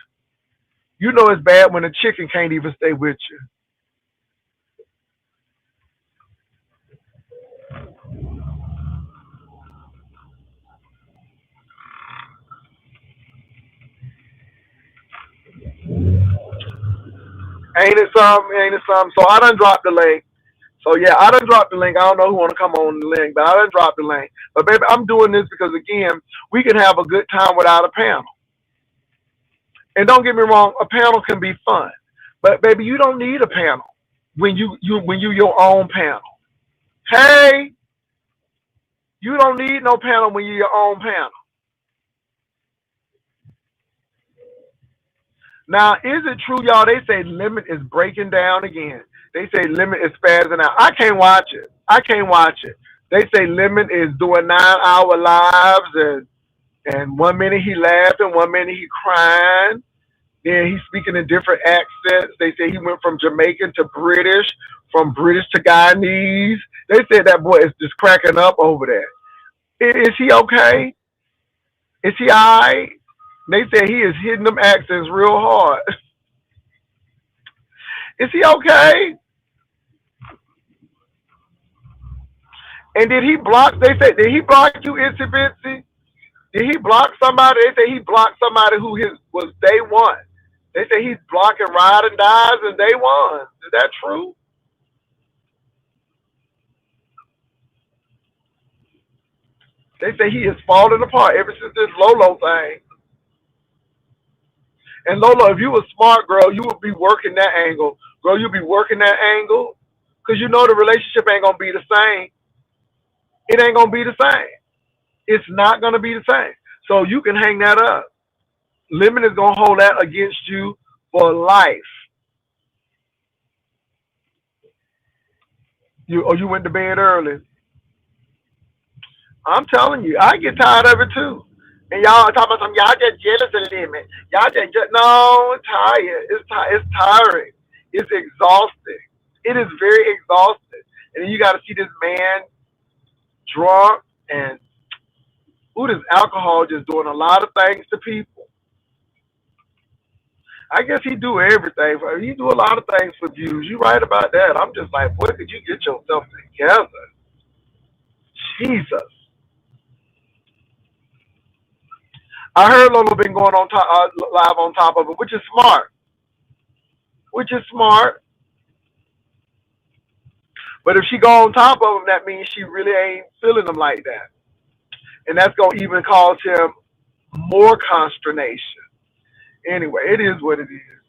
You know it's bad when a chicken can't even stay with you. Ain't it something? Ain't it something? So I done dropped the link. So yeah, I done dropped the link. I don't know who wanna come on the link, but I done dropped the link. But baby, I'm doing this because again, we can have a good time without a panel. And don't get me wrong, a panel can be fun. But baby, you don't need a panel when you your own panel. Hey, you don't need no panel when you your own panel. Now, is it true, y'all? They say Limit is breaking down again. They say Limit is spazzing out. I can't watch it. I can't watch it. They say Limit is doing 9 hour lives and 1 minute he laughing, 1 minute he crying. Then he's speaking in different accents. They say he went from Jamaican to British, from British to Guyanese. They said that boy is just cracking up over there. Is he okay? Is he alright? They say he is hitting them accents real hard. Is he okay? And did he block? They say did he block you, Itsy Bitsy? Did he block somebody? They say he blocked somebody who his was day one. They say he's blocking ride and dies and day one. Is that true? They say he is falling apart ever since this Lolo thing. And Lolo, if you were smart, girl, you would be working that angle. Girl, you'd be working that angle because you know the relationship ain't going to be the same. It ain't going to be the same. It's not going to be the same. So you can hang that up. Lemon is going to hold that against you for life. You went to bed early. I'm telling you, I get tired of it too. And y'all talking about some y'all just jealous of Lemon. Y'all just no, it's tired. It's tiring. It's exhausting. It is very exhausting. And then you got to see this man drunk and ooh, this alcohol just doing a lot of things to people. I guess he do everything. He do a lot of things for views. You right about that. I'm just like, boy, could you get yourself together? Jesus. I heard Lolo been going on top, live on top of it, which is smart. Which is smart. But if she go on top of him, that means she really ain't feeling him like that, and that's gonna even cause him more consternation. Anyway, it is what it is.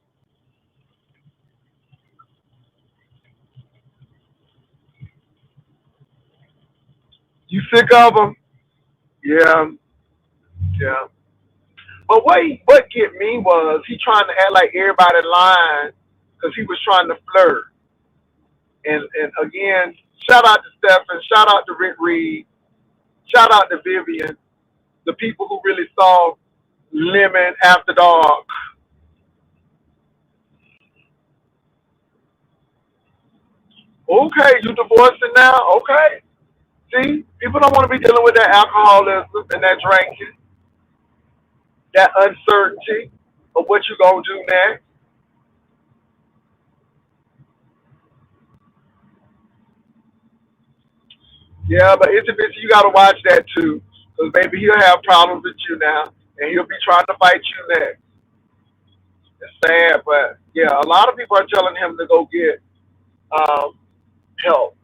You sick of him? Yeah, yeah. But what get me was he trying to act like everybody lying because he was trying to flirt. And again, shout out to Stephen, shout out to Rick Reed, shout out to Vivian, the people who really saw Lemon after dark. Okay, you divorcing now? Okay. See, people don't want to be dealing with that alcoholism and that drinking, that uncertainty of what you gonna do next. Yeah, but intimacy, you gotta watch that too, because maybe he'll have problems with you now, and he'll be trying to fight you next. It's sad, but yeah, a lot of people are telling him to go get um, help.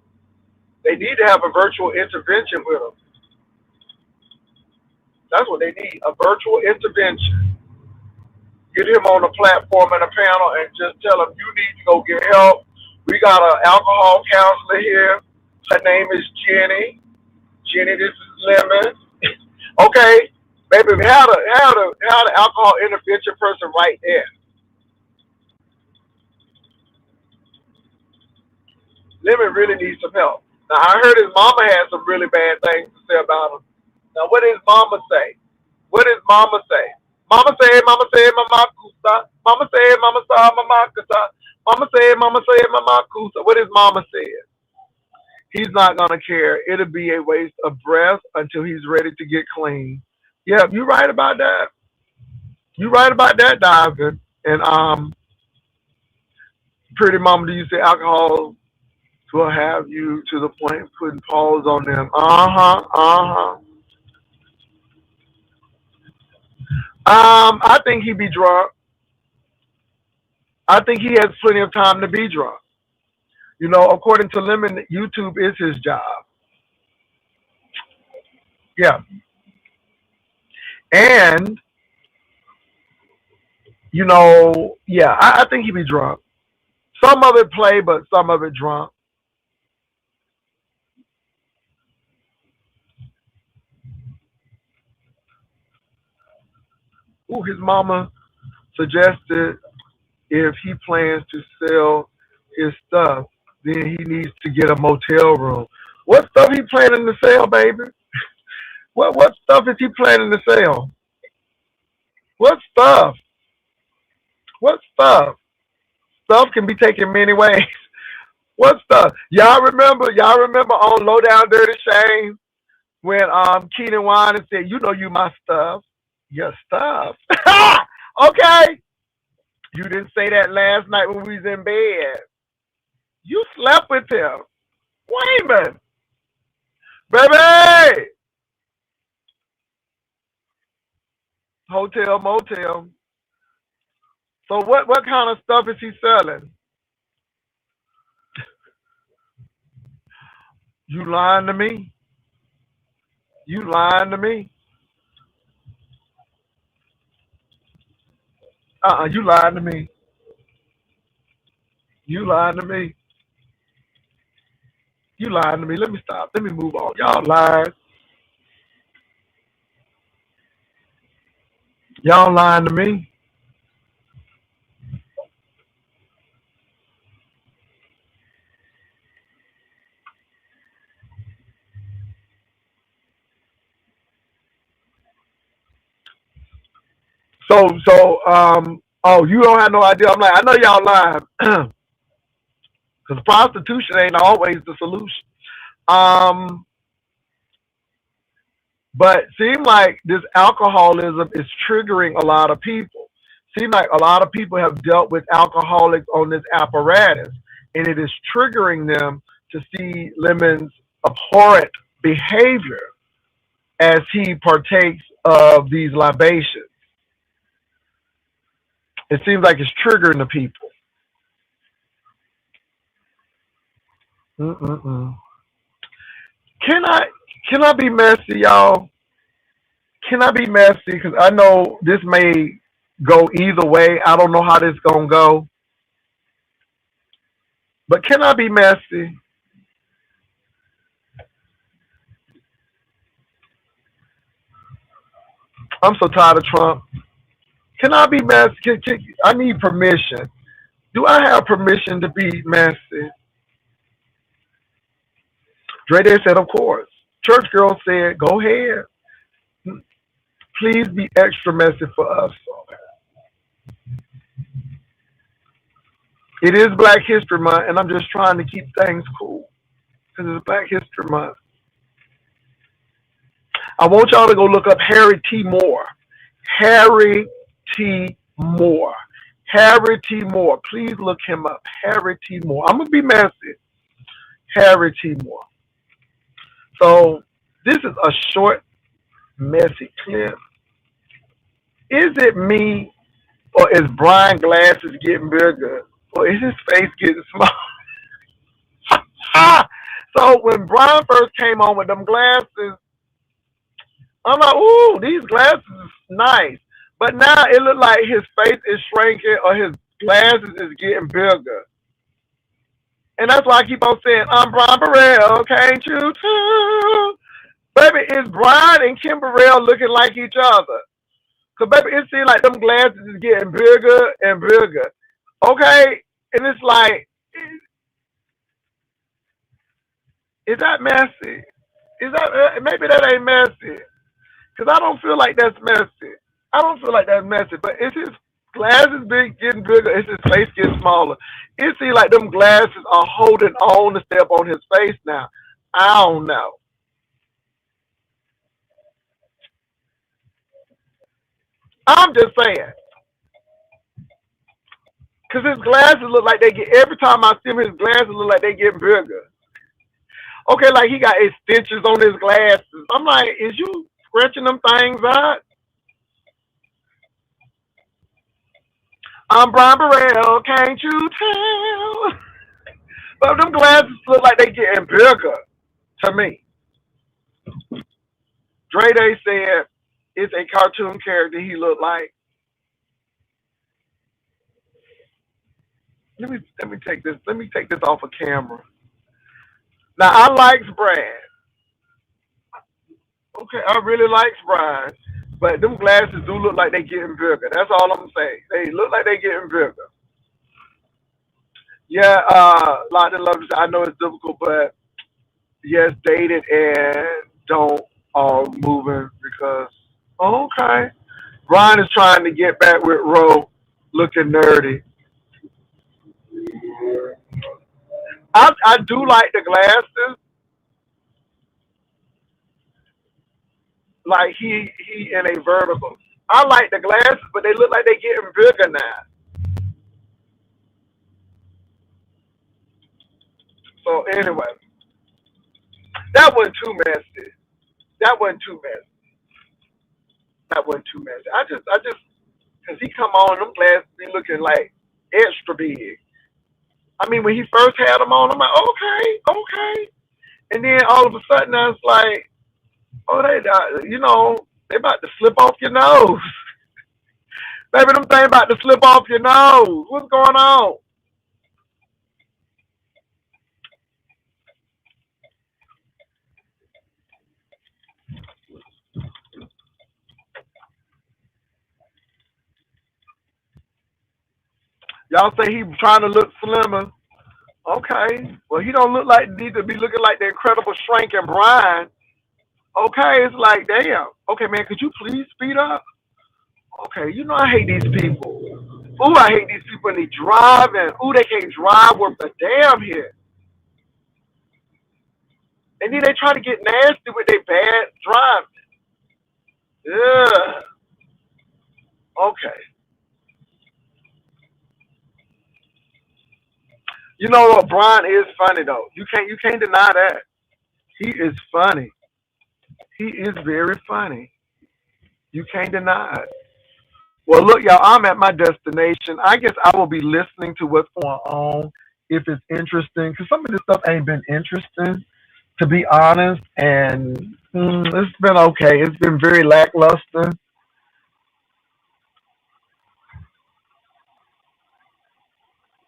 They need to have a virtual intervention with him. That's what they need, a virtual intervention. Get him on a platform and a panel and just tell him you need to go get help. We got an alcohol counselor here. Her name is Jenny. Jenny, this is Lemon. Okay, baby, how the alcohol intervention person right there. Lemon really needs some help. Now I heard his mama had some really bad things to say about him. Now what did his mama say? What does mama say? Mama said, mama kusa. Mama said, mama saw, mama kusa. Mama said, mama kusa. What his mama said? He's not gonna care. It'll be a waste of breath until he's ready to get clean. Yeah, you right about that. You right about that, Diamond. And pretty mama, do you say alcohol will have you to the point of putting pause on them? Uh huh. I think he'd be drunk. I think he has plenty of time to be drunk. You know, according to Lemon, YouTube is his job. Yeah. And, yeah, I think he'd be drunk. Some of it play, but some of it drunk. Ooh, his mama suggested if he plans to sell his stuff, then he needs to get a motel room. What stuff he planning to sell, baby? What stuff is he planning to sell? What stuff? What stuff? Stuff can be taken many ways. What stuff? Y'all remember? Y'all remember on Low Down Dirty Shame when Keenan Wine said, "You know you my stuff, your stuff." Okay, you didn't say that last night when we was in bed. You slept with him, Wayman, baby. Hotel motel. So what kind of stuff is he selling? You lying to me? You lying to me? You lying to me? You lying to me? You lying to me? Let me stop. Let me move on. Y'all lying. Y'all lying to me? Oh, you don't have no idea. I'm like, I know y'all lying. Because prostitution ain't always the solution. Um, but seem like this alcoholism is triggering a lot of people. Seem like a lot of people have dealt with alcoholics on this apparatus, and it is triggering them to see Lemon's abhorrent behavior as he partakes of these libations. It seems like it's triggering the people. Mm-mm-mm. Can I can I be messy, y'all? Can I be messy? Because I know this may go either way. I don't know how this gonna go, but can I be messy? I'm so tired of Trump. Can I be messy? I need permission. Do I have permission to be messy? Dre Day said, of course. Church girl said, go ahead. Please be extra messy for us. It is Black History Month, and I'm just trying to keep things cool because it's Black History Month. I want y'all to go look up Harry T. Moore. Harry T. Moore. Harry T. Moore. Please look him up. Harry T. Moore. I'm going to be messy. Harry T. Moore. So this is a short, messy clip. Is it me or is Brian glasses getting bigger or is his face getting smaller? So when Brian first came on with them glasses, I'm like, ooh, these glasses is nice. But now it look like his face is shrinking or his glasses is getting bigger. And that's why I keep on saying, I'm Brian Burrell, can't you too? Baby, is Brian and Kim Burrell looking like each other? Because, baby, it seems like them glasses is getting bigger and bigger. Okay? And it's like, is that messy? Is that, maybe that ain't messy. Because I don't feel like that's messy. I don't feel like that's messy. But it's his glasses big getting bigger. It's his face getting smaller. It seems like them glasses are holding on to step on his face now. I don't know. I'm just saying. Because his glasses look like they get, every time I see him, his glasses look like they getting bigger. Okay, like he got extensions on his glasses. I'm like, is you stretching them things out? I'm Brian Burrell, can't you tell? But them glasses look like they getting bigger to me. Dre Day said it's a cartoon character he looked like. Let me take this. Let me take this off of camera. Now I likes Brad. Okay, I really likes Brian. But them glasses do look like they getting bigger. That's all I'm saying. They look like they getting bigger. Yeah, lot of love. I know it's difficult, but yes, dated and don't all moving because okay. Brian is trying to get back with Ro, looking nerdy. I do like the glasses. Like he in a vertical. I like the glasses, but they look like they getting bigger now. So anyway, that wasn't too messy. That wasn't too messy. That wasn't too messy. I just Cause he come on, them glasses be looking like extra big. I mean, when he first had them on, I'm like, okay, okay. And then all of a sudden, I was like, oh, they about to slip off your nose. Baby, them things about to slip off your nose. What's going on? Y'all say he trying to look slimmer. Okay. Well, he don't look like need to be looking like the incredible Shrink and Brian. Okay, it's like, damn. Okay, man, could you please speed up? Okay, you know I hate these people. Ooh, I hate these people and they driving. Ooh, they can't drive worth a damn here. And then they try to get nasty with their bad driving. Yeah. Okay. You know what? Brian is funny though. You can't deny that. He is funny. He is very funny. You can't deny it. Well, look, y'all, I'm at my destination. I guess I will be listening to what's going on if it's interesting, because some of this stuff ain't been interesting, to be honest. And it's been okay. It's been very lackluster.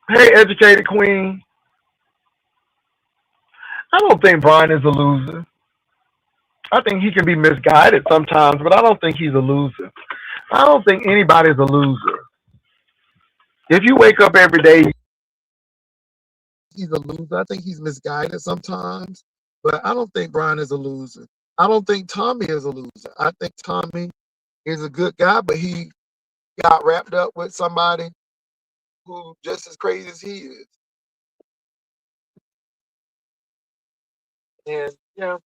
Hey, educated queen. I don't think Brian is a loser. I think he can be misguided sometimes, but I don't think he's a loser. I don't think anybody's a loser. If you wake up every day, he's a loser. I think he's misguided sometimes, but I don't think Brian is a loser. I don't think Tommy is a loser. I think Tommy is a good guy, but he got wrapped up with somebody who just as crazy as he is. And yeah,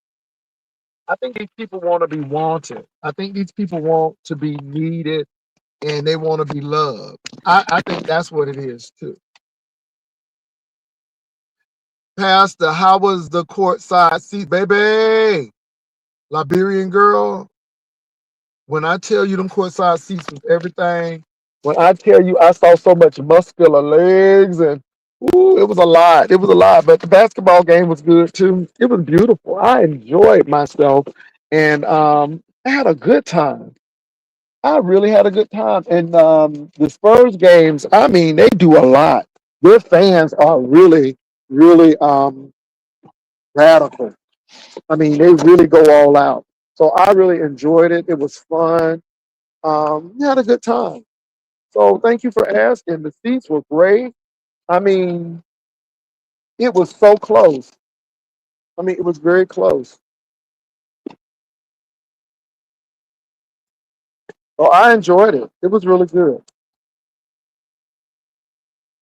I think these people want to be wanted. I think these people want to be needed and they want to be loved. I think that's what it is too. Pastor, how was the courtside seat, baby? Liberian girl, when I tell you them courtside seats was everything, when I tell you I saw so much muscular legs and ooh, it was a lot. It was a lot. But the basketball game was good too. It was beautiful. I enjoyed myself and I had a good time. I really had a good time. And the Spurs games, I mean, they do a lot. Their fans are really, really radical. I mean, they really go all out. So I really enjoyed it. It was fun. We had a good time. So thank you for asking. The seats were great. I mean, it was so close. I mean, it was very close. So I enjoyed it. It was really good.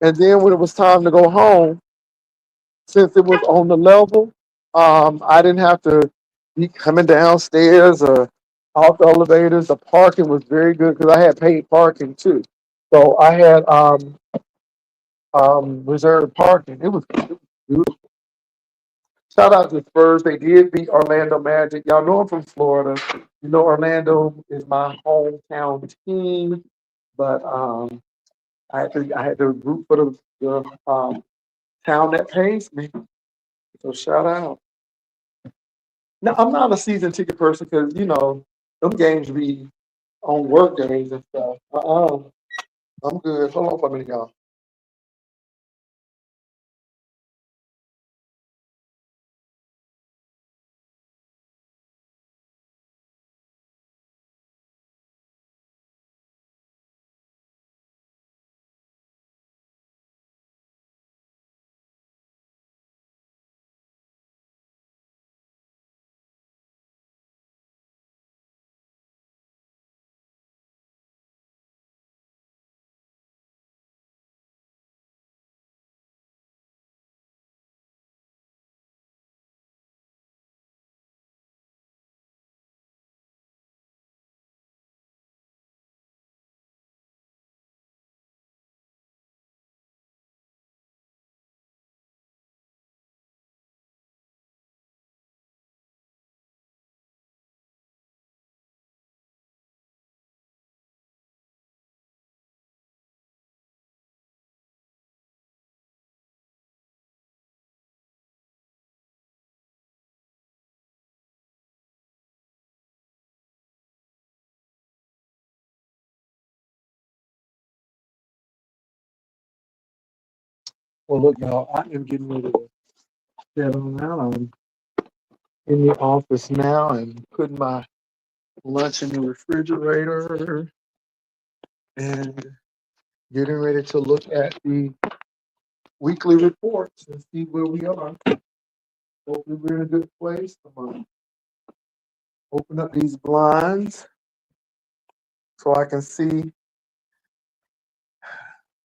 And then when it was time to go home, since it was on the level, I didn't have to be coming downstairs or off the elevators. The parking was very good because I had paid parking too. So I had reserved parking. It was beautiful. Shout out to Spurs. They did beat Orlando Magic. Y'all know I'm from Florida. You know Orlando is my hometown team, but I had to root for the town that pays me. So shout out. Now I'm not a season ticket person because them games be on work days and stuff. I'm good. Hold on for a minute, y'all. Well, look, y'all, I am getting ready to get on out. I'm in the office now and putting my lunch in the refrigerator and getting ready to look at the weekly reports and see where we are. Hopefully, we're in a good place. I'm gonna open up these blinds so I can see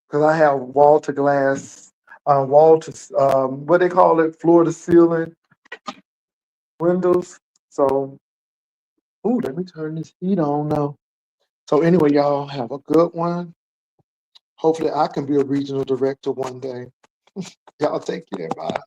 because I have wall to glass, wall to what they call it, floor to ceiling windows. So, ooh, let me turn this heat on now. So anyway, y'all have a good one. Hopefully, I can be a regional director one day. Y'all take care. Bye.